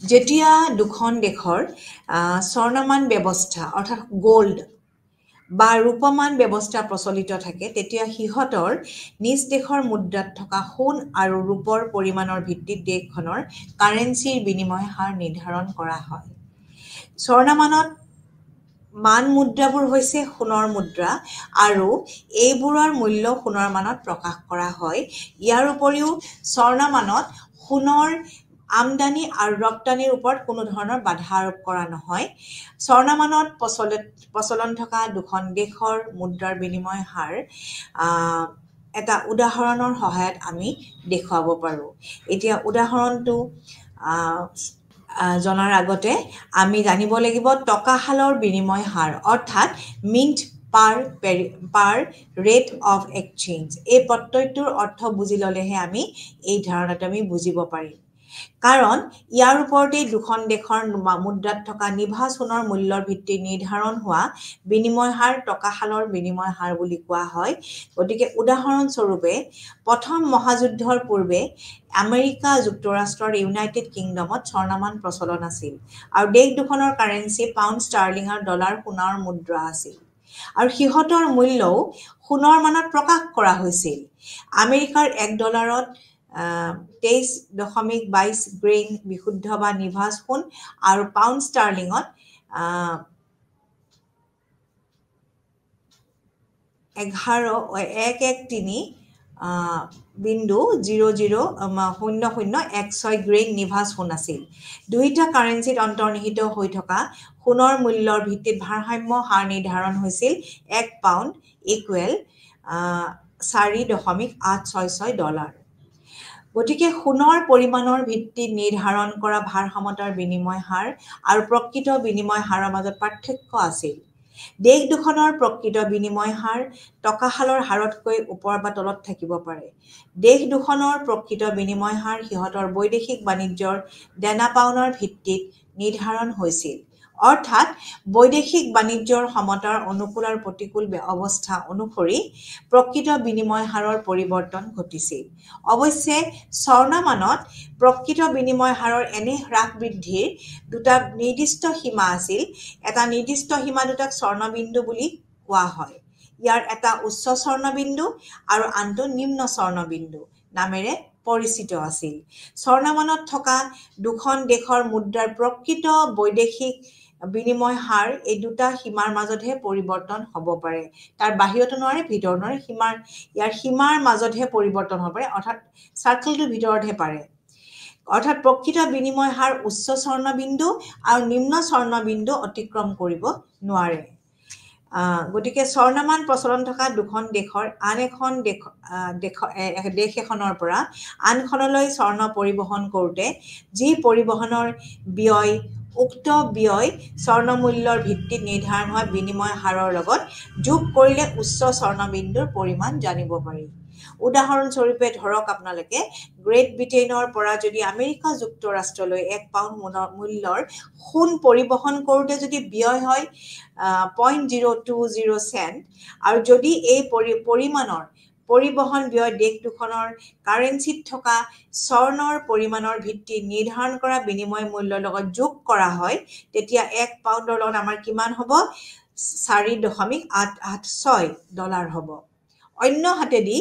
যেতিয়া দুখন দেশৰ স্বৰ্ণমান ব্যৱস্থা অৰ্থাৎ গোল্ড বা ৰূপমান ব্যৱস্থা প্ৰচলিত থাকে তেতিয়া সিহঁতৰ নিজ দেশৰ মুদ্ৰাত থকা সোণ আৰু ৰূপৰ পৰিমাণৰ ভিত্তিত দেশখনৰ কাৰেন্সিৰ বিনিময় হাৰ নিৰ্ধাৰণ কৰা হয় স্বৰ্ণমানত মান মুদ্ৰাবোৰ হৈছে সোণৰ মুদ্ৰা আৰু এইবোৰৰ মূল্য সোণৰ মানত প্ৰকাশ কৰা হয়। ইয়াৰ উপৰিও স্বৰ্ণমানত সোণৰ আমদানি আৰু ৰপ্তানিৰ ওপৰত কোনো ধৰণৰ বাধা আৰোপ কৰা নহয়। স্বৰ্ণমানত প্ৰচলন থকা দুখন দেশৰ মুদ্ৰাৰ বিনিময় হাৰ এটা উদাহৰণৰ সহায়ত আমি দেখুৱাব পাৰোঁ। এতিয়া উদাহৰণটো জনাৰ আগতে আমি জানিব লাগিব টকাশালৰ বিনিময় হাৰ অৰ্থাৎ mint par rate of exchange. এই প্ৰত্যয়টোৰ অৰ্থ বুজি ল'লেহে আমি এই ধাৰণাটো আমি বুজিব পাৰিম। কাৰণ ইয়াৰ ওপৰতেই দুখন দেশৰ মুদ্ৰাত থকা নিভা সোণৰ মূল্যৰ ভিত্তিত নিৰ্ধাৰণ হোৱা বিনিময় হাৰ টকাশালৰ বিনিময় হাৰ বুলি কোৱা হয়। গতিকে উদাহৰণস্বৰূপে প্ৰথম মহাযুদ্ধৰ পূৰ্বে আমেৰিকা যুক্তৰাষ্ট্ৰৰ ইউনাইটেড কিংডমত স্বৰ্ণমান প্ৰচলন আছিল আৰু দেশ দুখনৰ কাৰেঞ্চি পাউণ্ড ষ্টাৰ্লিং আৰু ডলাৰ সোণৰ মুদ্ৰা আছিল আৰু সিহঁতৰ মূল্যও সোণৰ মানত প্ৰকাশ কৰা হৈছিল। আমেৰিকাৰ $1 23.22 গ্ৰেইন বিশুদ্ধ বা নিভাজ সোণ আৰু পাউণ্ড ষ্টাৰ্লিঙত 113.0016 গ্ৰেইন নিভাজ সোণ আছিল। দুয়োটা কাৰেঞ্চিত অন্তৰ্নিহিত হৈ থকা সোণৰ মূল্যৰ ভিত্তিত ভাৰসাম্য হাৰ নিৰ্ধাৰণ হৈছিল। 1 পাউণ্ড ইকুৱেল $4.866। গতিকে সোণৰ পৰিমাণৰ ভিত্তিত নিৰ্ধাৰণ কৰা ভাৰসাম্যতাৰ বিনিময় হাৰ আৰু প্ৰকৃত বিনিময় হাৰৰ মাজত পাৰ্থক্য আছিল। দেশ দুখনৰ প্ৰকৃত বিনিময় হাৰ টকাশালৰ হাৰতকৈ ওপৰ বা তলত থাকিব পাৰে। দেশ দুখনৰ প্ৰকৃত বিনিময় হাৰ সিহঁতৰ বৈদেশিক বাণিজ্যৰ দেনা পাওনাৰ ভিত্তিত নিৰ্ধাৰণ হৈছিল। অৰ্থাৎ বৈদেশিক বাণিজ্যৰ সমতাৰ অনুকূল আৰু প্ৰতিকূল অৱস্থা অনুসৰি প্ৰকৃত বিনিময় হাৰৰ পৰিৱৰ্তন ঘটিছিল। অৱশ্যে স্বৰ্ণমানত প্ৰকৃত বিনিময় হাৰৰ এনে হ্ৰাস বৃদ্ধিৰ দুটা নিৰ্দিষ্ট সীমা আছিল। এটা নিৰ্দিষ্ট সীমা দুটাক স্বৰ্ণবিন্দু বুলি কোৱা হয়। ইয়াৰ এটা উচ্চ স্বৰ্ণবিন্দু আৰু আনটো নিম্ন স্বৰ্ণবিন্দু নামেৰে পৰিচিত আছিল। স্বৰ্ণমানত থকা দুখন দেশৰ মুদ্ৰাৰ প্ৰকৃত বৈদেশিক বিনিময় হাৰ এই দুটা সীমাৰ মাজতহে পৰিৱৰ্তন হ'ব পাৰে। তাৰ বাহিৰতো নোৱাৰে, ভিতৰত নোৱাৰে, ইয়াৰ সীমাৰ মাজতহে পৰিৱৰ্তন হ'ব পাৰে, অৰ্থাৎ চাৰ্কেলটোৰ ভিতৰতহে পাৰে। অৰ্থাৎ প্ৰকৃত বিনিময় হাৰ উচ্চ স্বৰ্ণবিন্দু আৰু নিম্ন স্বৰ্ণবিন্দু অতিক্ৰম কৰিব নোৱাৰে। গতিকে স্বৰ্ণমান প্ৰচলন থকা দুখন দেশৰ দেশ এখনৰ পৰা আনখনলৈ স্বৰ্ণ পৰিবহণ কৰোঁতে যি পৰিবহণৰ ব্যয়, উক্ত ব্যয় স্বৰ্ণমূল্যৰ ভিত্তিত নিৰ্ধাৰণ হোৱা বিনিময় হাৰৰ লগত যোগ কৰিলে উচ্চ স্বৰ্ণবিন্দুৰ পৰিমাণ জানিব পাৰি। উদাহৰণস্বৰূপে ধৰক আপোনালোকে গ্ৰেট ব্ৰিটেইনৰ পৰা যদি আমেৰিকা যুক্তৰাষ্ট্ৰলৈ 1 পাউণ্ড মূল্যৰ সোণ পৰিবহণ কৰোঁতে যদি ব্যয় হয় 0.020 চেণ্ট আৰু যদি এই পৰিমাণৰ পৰিবহণ ব্যয় দেশ দুখনৰ কাৰেঞ্চিত থকা স্বৰ্ণৰ পৰিমাণৰ ভিত্তিত নিৰ্ধাৰণ কৰা বিনিময় মূল্যৰ লগত যোগ কৰা হয়, তেতিয়া 1 পাউণ্ডৰ লগত আমাৰ কিমান হ'ব? $4.886 হ'ব। অন্য হাতেদি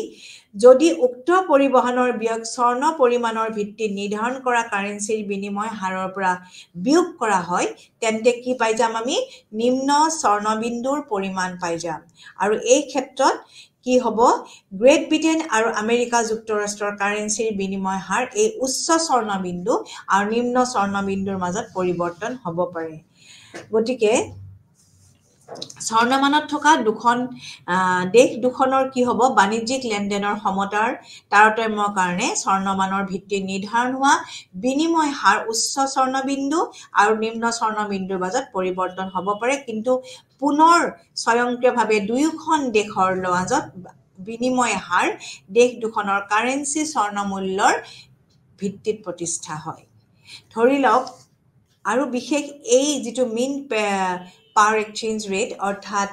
যদি উক্ত পৰিবহণৰ ব্যয় স্বৰ্ণ পৰিমাণৰ ভিত্তিত নিৰ্ধাৰণ কৰা কাৰেঞ্চিৰ বিনিময় হাৰৰ পৰা বিয়োগ কৰা হয়, তেন্তে কি পাই যাম আমি? নিম্ন স্বৰ্ণবিন্দুৰ পৰিমাণ পাই যাম। আৰু এই ক্ষেত্ৰত কি হ'ব? গ্ৰেট ব্ৰিটেইন আৰু আমেৰিকা যুক্তৰাষ্ট্ৰৰ কাৰেঞ্চিৰ বিনিময় হাৰ এই উচ্চ স্বৰ্ণবিন্দু আৰু নিম্ন স্বৰ্ণবিন্দুৰ মাজত পৰিৱৰ্তন হ'ব পাৰে। গতিকে স্বৰ্ণমানত থকা দেশ দুখনৰ কি হ'ব? বাণিজ্যিক লেনদেনৰ সমতাৰ তাৰতম্যৰ কাৰণে স্বৰ্ণমানৰ ভিত্তিত নিৰ্ধাৰণ হোৱা বিনিময় হাৰ উচ্চ স্বৰ্ণবিন্দু আৰু নিম্ন স্বৰ্ণবিন্দুৰ মাজত পৰিৱৰ্তন হ'ব পাৰে। কিন্তু পুনৰ স্বয়ংক্ৰিয়ভাৱে দুয়োখন দেশৰ মাজত বিনিময় হাৰ দেশ দুখনৰ কাৰেঞ্চি স্বৰ্ণমূল্যৰ ভিত্তিত প্ৰতিষ্ঠা হয়। ধৰি লওক আৰু বিশেষ এই যিটো মিন পাৰ এক্সচেঞ্জ ৰেট অৰ্থাৎ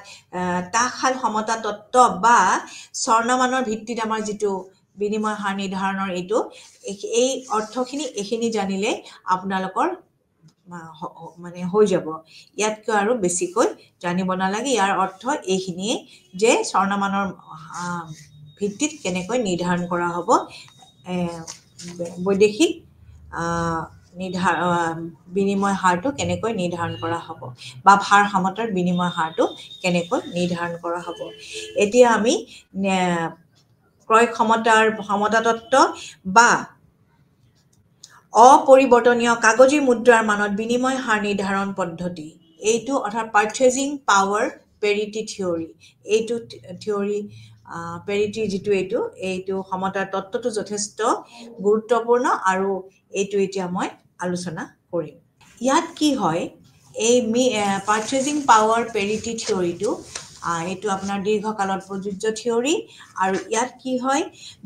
তাসাল সমতা তত্ত্ব বা স্বৰ্ণমানৰ ভিত্তিত আমাৰ যিটো বিনিময় হাৰ নিৰ্ধাৰণৰ এই অৰ্থখিনি এইখিনি জানিলে আপোনালোকৰ হৈ যাব। ইয়াতকৈ আৰু বেছিকৈ জানিব নালাগে। ইয়াৰ অৰ্থ এইখিনিয়ে যে স্বৰ্ণমানৰ ভিত্তিত কেনেকৈ নিৰ্ধাৰণ কৰা হ'ব বৈদেশিক বিনিময় হাৰটো কেনেকৈ নিৰ্ধাৰণ কৰা হ'ব বা ভাৰসাম্যতাৰ বিনিময় হাৰটো কেনেকৈ নিৰ্ধাৰণ কৰা হ'ব। এতিয়া আমি ক্ৰয় ক্ষমতাৰ সমতা তত্ত্ব বা অপৰিৱৰ্তনীয় কাগজী মুদ্ৰাৰ মানত বিনিময় হাৰ নিৰ্ধাৰণ পদ্ধতি, এইটো অৰ্থাৎ পাৰ্চেজিং পাৱাৰ পেৰিটি থিয়ৰী, এইটো থিয়ৰী পেৰিটি যিটো এইটো সমতাৰ তত্ত্বটো যথেষ্ট গুৰুত্বপূৰ্ণ আৰু এইটো এতিয়া মই আলোচনা কৰিম। ইয়াত কি হয়, এই পাৰ্চেজিং পাৱাৰ পেৰিটি থিয়ৰীটো এইটো আপোনাৰ দীৰ্ঘকালত প্ৰযোজ্য থিয়ৰী আৰু ইয়াত কি হয়,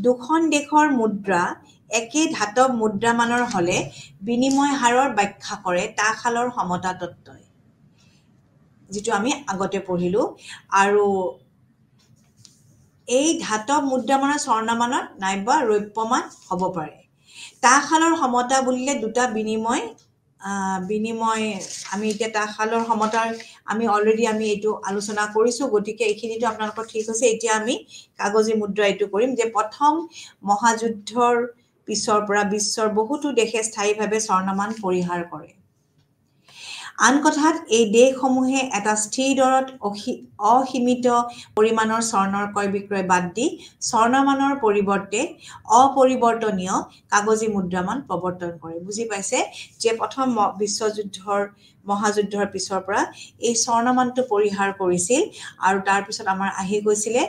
দুখন দেশৰ মুদ্ৰা একে ধাতৱ মুদ্ৰামানৰ হ'লে বিনিময় হাৰৰ ব্যাখ্যা কৰে তাসালৰ সমতা তত্ত্বই, যিটো আমি আগতে পঢ়িলো। আৰু এই ধাতৱ মুদ্ৰামানৰ স্বৰ্ণমানত নাইবা ৰৌপ্যমান হ'ব পাৰে। তাসালৰ সমতা বুলিলে দুটা বিনিময় আমি এতিয়া তাসালৰ সমতাৰ আমি অলৰেডি এইটো আলোচনা কৰিছোঁ, গতিকে এইখিনিতো আপোনালোকৰ ঠিক হৈছে। এতিয়া আমি কাগজী মুদ্ৰা এইটো কৰিম যে প্ৰথম মহাযুদ্ধৰ পিছৰ পৰা বিশ্বৰ বহুতো দেশে স্থায়ীভাৱে স্বৰ্ণমান পৰিহাৰ কৰে। আন কথাত এই দেশসমূহে এটা স্থিৰ দৰত অসীমিত পৰিমাণৰ স্বৰ্ণৰ ক্ৰয় বিক্ৰয় বাদ দি স্বৰ্ণমানৰ পৰিৱৰ্তে অপৰিৱৰ্তনীয় কাগজী মুদ্ৰামান প্ৰৱৰ্তন কৰে। বুজি পাইছে যে প্ৰথম মহাযুদ্ধৰ পিছৰ পৰা এই স্বৰ্ণমানটো পৰিহাৰ কৰিছিল আৰু তাৰপিছত আমাৰ আহি গৈছিলে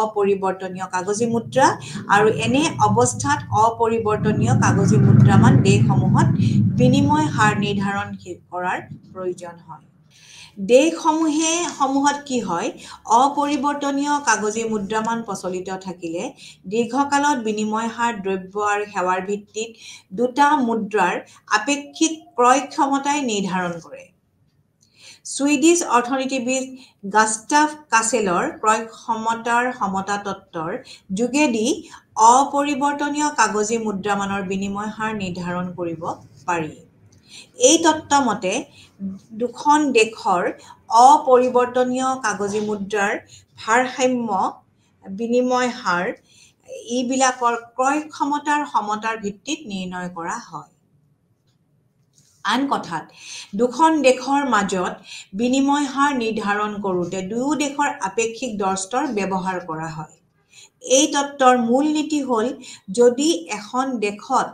অপৰিৱৰ্তনীয় কাগজী মুদ্ৰা, আৰু এনে অৱস্থাত অপৰিৱৰ্তনীয় কাগজী মুদ্ৰামান দেশসমূহত বিনিময় হাৰ নিৰ্ধাৰণ কৰাৰ প্ৰয়োজন হয়। দেশসমূহত কি হয়, অপৰিৱৰ্তনীয় কাগজী মুদ্ৰামান প্ৰচলিত থাকিলে দীৰ্ঘকালত বিনিময় হাৰ দ্ৰব্য আৰু সেৱাৰ ভিত্তিত দুটা মুদ্ৰাৰ আপেক্ষিক ক্ৰয় ক্ষমতাই নিৰ্ধাৰণ কৰে। ছুইডিছ অৰ্থনীতিবিদ গাস্তাভ কাছেলৰ ক্ৰয় ক্ষমতাৰ সমতা তত্ত্বৰ যোগেদি অপৰিৱৰ্তনীয় কাগজী মুদ্ৰামানৰ বিনিময় হাৰ নিৰ্ধাৰণ কৰিব পাৰি। এই তত্ত্ব মতে দুখন দেশৰ অপৰিৱৰ্তনীয় কাগজী মুদ্ৰাৰ ভাৰসাম্য বিনিময় হাৰ এইবিলাকৰ ক্ৰয় ক্ষমতাৰ সমতাৰ ভিত্তিত নিৰ্ণয় কৰা হয়। আন কথাত দুখন দেশৰ মাজত বিনিময় হাৰ নিৰ্ধাৰণ কৰোঁতে দুয়ো দেশৰ আপেক্ষিক দৰস্তৰ ব্যৱহাৰ কৰা হয়। এই তত্ত্বৰ মূল নীতি হ'ল, যদি এখন দেশত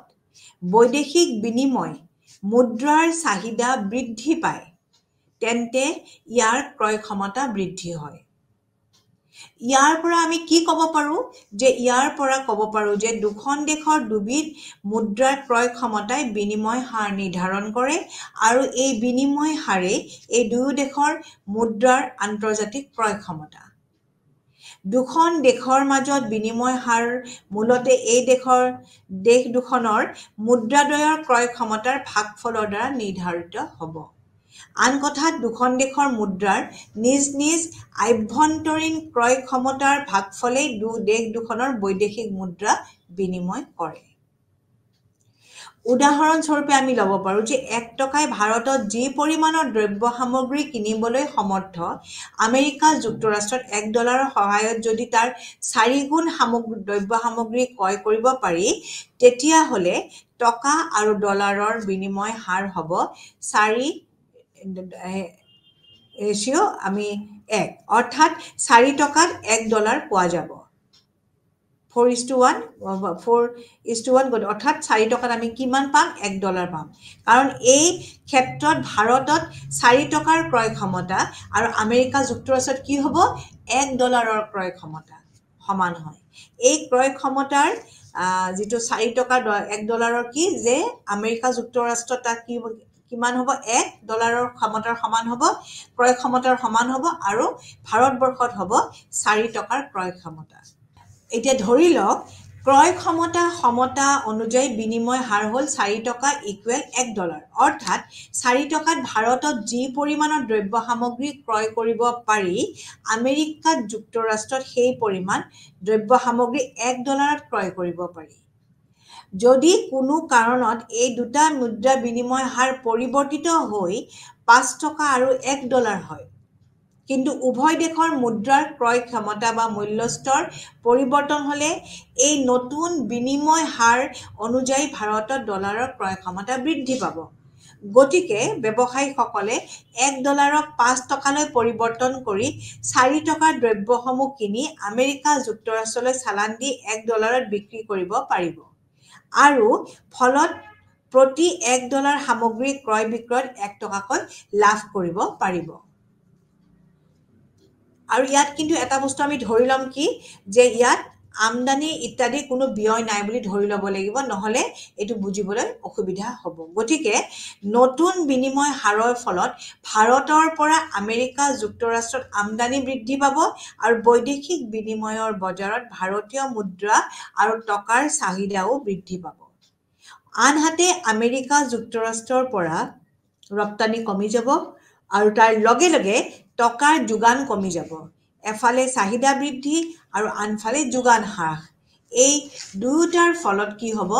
বৈদেশিক বিনিময় মুদ্ৰাৰ চাহিদা বৃদ্ধি পায় তেন্তে ইয়াৰ ক্ৰয় ক্ষমতা বৃদ্ধি হয়। ইয়াৰ পৰা আমি কি ক'ব পাৰোঁ যে দুখন দেশৰ দুবিধ মুদ্ৰাৰ ক্ৰয় ক্ষমতাই বিনিময় হাৰ নিৰ্ধাৰণ কৰে আৰু এই বিনিময় হাৰেই এই দুয়ো দেশৰ মুদ্ৰাৰ আন্তৰ্জাতিক ক্ৰয় ক্ষমতা। দুখন দেশৰ মাজত বিনিময় হাৰ মূলতে এই দেশ দুখনৰ মুদ্ৰাদ্বয়ৰ ক্ৰয় ক্ষমতাৰ ভাগফলৰ দ্বাৰা নিৰ্ধাৰিত হ'ব। আন কথাত দুখন দেশৰ মুদ্ৰাৰ নিজ নিজ আভ্যন্তৰীণ ক্ৰয় ক্ষমতাৰ ভাগফলেই দেশ দুখনৰ বৈদেশিক মুদ্ৰা বিনিময় কৰে। উদাহৰণস্বৰূপে আমি ল'ব পাৰোঁ যে 1 টকাই ভাৰতত যি পৰিমাণৰ দ্ৰব্য সামগ্ৰী কিনিবলৈ সমৰ্থ, আমেৰিকা যুক্তৰাষ্ট্ৰত $1 সহায়ত যদি তাৰ 4 গুণ দ্ৰব্য সামগ্ৰী ক্ৰয় কৰিব পাৰি, তেতিয়াহ'লে টকা আৰু ডলাৰৰ বিনিময় হাৰ হ'ব 4:1, অৰ্থাৎ 4 টকাত $1 পোৱা যাব। 4:1, অৰ্থাৎ 4 টকাত আমি কিমান পাম? $1 পাম। কাৰণ এই ক্ষেত্ৰত ভাৰতত 4 টকাৰ ক্ৰয় ক্ষমতা আৰু আমেৰিকা যুক্তৰাষ্ট্ৰত কি হ'ব? $1 ক্ৰয় ক্ষমতা সমান হয়। এই ক্ৰয় ক্ষমতাৰ যিটো 4 টকা $1 কি যে আমেৰিকা যুক্তৰাষ্ট্ৰত তাত কিমান হ'ব? $1 ক্ষমতাৰ সমান হ'ব, ক্ৰয় ক্ষমতাৰ সমান হ'ব, আৰু ভাৰতবৰ্ষত হ'ব 4 টকাৰ ক্ৰয় ক্ষমতা। এতিয়া ধৰি লওক ক্ৰয় ক্ষমতা সমতা অনুযায়ী বিনিময় হাৰ হ'ল 4 টকা = $1, অৰ্থাৎ 4 টকাত ভাৰতত যি পৰিমাণৰ দ্ৰব্য সামগ্ৰী ক্ৰয় কৰিব পাৰি, আমেৰিকা যুক্তৰাষ্ট্ৰত সেই পৰিমাণ দ্ৰব্য সামগ্ৰী $1 ক্ৰয় কৰিব পাৰি। যদি কোনো কাৰণত এই দুটা মুদ্ৰা বিনিময় হাৰ পৰিৱৰ্তিত হৈ 5 টকা আৰু $1 হয়, কিন্তু উভয় দেশৰ মুদ্ৰাৰ ক্ৰয় ক্ষমতা বা মূল্যস্তৰ পৰিৱৰ্তন হ'লে এই নতুন বিনিময় হাৰ অনুযায়ী ভাৰতৰ ডলাৰৰ ক্ৰয় ক্ষমতা বৃদ্ধি পাব। গতিকে ব্যৱসায়ীসকলে $1ক 5 টকালৈ পৰিৱৰ্তন কৰি 4 টকাৰ দ্ৰব্যসমূহ কিনি আমেৰিকা যুক্তৰাষ্ট্ৰলৈ চালান দি $1ত বিক্ৰী কৰিব পাৰিব আৰু ফলত প্ৰতি $1 সামগ্ৰী ক্ৰয় বিক্ৰয়ত 1 টকাকৈ লাভ কৰিব পাৰিব। আৰু ইয়াত কিন্তু এটা বস্তু আমি ধৰি ল'ম কি যে ইয়াত আমদানি ইত্যাদি কোনো ব্যয় নাই বুলি ধৰি ল'ব লাগিব, নহ'লে এইটো বুজিবলৈ অসুবিধা হ'ব। গতিকে নতুন বিনিময় হাৰৰ ফলত ভাৰতৰ পৰা আমেৰিকা যুক্তৰাষ্ট্ৰত আমদানি বৃদ্ধি পাব আৰু বৈদেশিক বিনিময়ৰ বজাৰত ভাৰতীয় মুদ্ৰা আৰু টকাৰ চাহিদাও বৃদ্ধি পাব। আনহাতে আমেৰিকা যুক্তৰাষ্ট্ৰৰ পৰা ৰপ্তানি কমি যাব আৰু তাৰ লগে লগে টকাৰ যোগান কমি যাব। এফালে চাহিদা বৃদ্ধি আৰু আনফালে যোগান হ্ৰাস। এই দুয়োটাৰ ফলত কি হ'ব,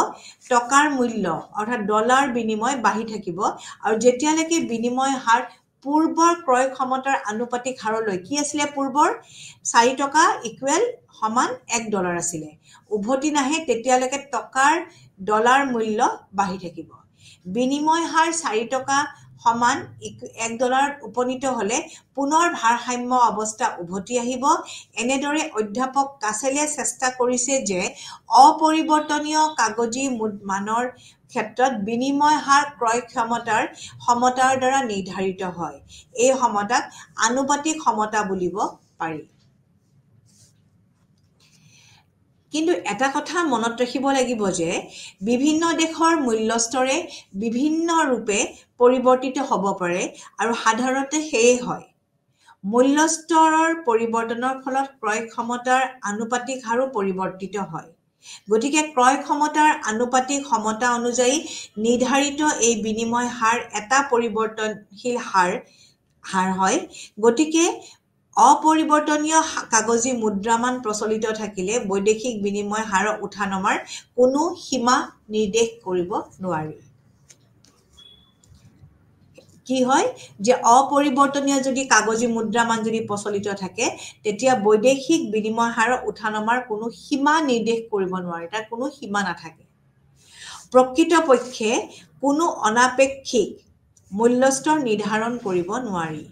টকাৰ মূল্য অৰ্থাৎ ডলাৰ বিনিময় বাঢ়ি থাকিব আৰু যেতিয়ালৈকে বিনিময় হাৰ পূৰ্বৰ ক্ৰয় ক্ষমতাৰ আনুপাতিক হাৰলৈ কি আছিলে, পূৰ্বৰ 4 টকা সমান $1 আছিলে, উভতি নাহে তেতিয়ালৈকে টকাৰ ডলাৰ মূল্য বাঢ়ি থাকিব। বিনিময় হাৰ 4 টকা সমান $1 উপনীত হ'লে পুনৰ ভাৰসাম্য অৱস্থা উভতি আহিব। এনেদৰে অধ্যাপক কাছেলে চেষ্টা কৰিছে যে অপৰিৱৰ্তনীয় কাগজী মানৰ ক্ষেত্ৰত বিনিময় হাৰ ক্ৰয় ক্ষমতাৰ সমতাৰ দ্বাৰা নিৰ্ধাৰিত হয়। এই সমতাক আনুপাতিক সমতা বুলিব পাৰি। কিন্তু এটা কথা মনত ৰাখিব লাগিব যে বিভিন্ন দেশৰ মূল্যস্তৰে বিভিন্ন ৰূপে পৰিৱৰ্তিত হ'ব পাৰে আৰু সাধাৰণতে সেয়ে হয়। মূল্যস্তৰৰ পৰিৱৰ্তনৰ ফলত ক্ৰয় ক্ষমতাৰ আনুপাতিক হাৰো পৰিৱৰ্তিত হয়। গতিকে ক্ৰয় ক্ষমতাৰ আনুপাতিক সমতা অনুযায়ী নিৰ্ধাৰিত এই বিনিময় হাৰ এটা পৰিৱৰ্তনশীল হাৰ হয়। গতিকে অপৰিৱৰ্তনীয় কাগজী মুদ্ৰামান প্ৰচলিত থাকিলে বৈদেশিক বিনিময় হাৰৰ উঠা নমাৰ কোনো সীমা নিৰ্দেশ কৰিব নোৱাৰি। কি হয় যে অপৰিৱৰ্তনীয় যদি কাগজী মুদ্ৰামান যদি প্ৰচলিত থাকে তেতিয়া বৈদেশিক বিনিময় হাৰৰ উঠা নমাৰ কোনো সীমা নিৰ্দেশ কৰিব নোৱাৰি, তাৰ কোনো সীমা নাথাকে। প্ৰকৃতপক্ষে কোনো অনাপেক্ষিক মূল্যস্তৰ নিৰ্ধাৰণ কৰিব নোৱাৰি,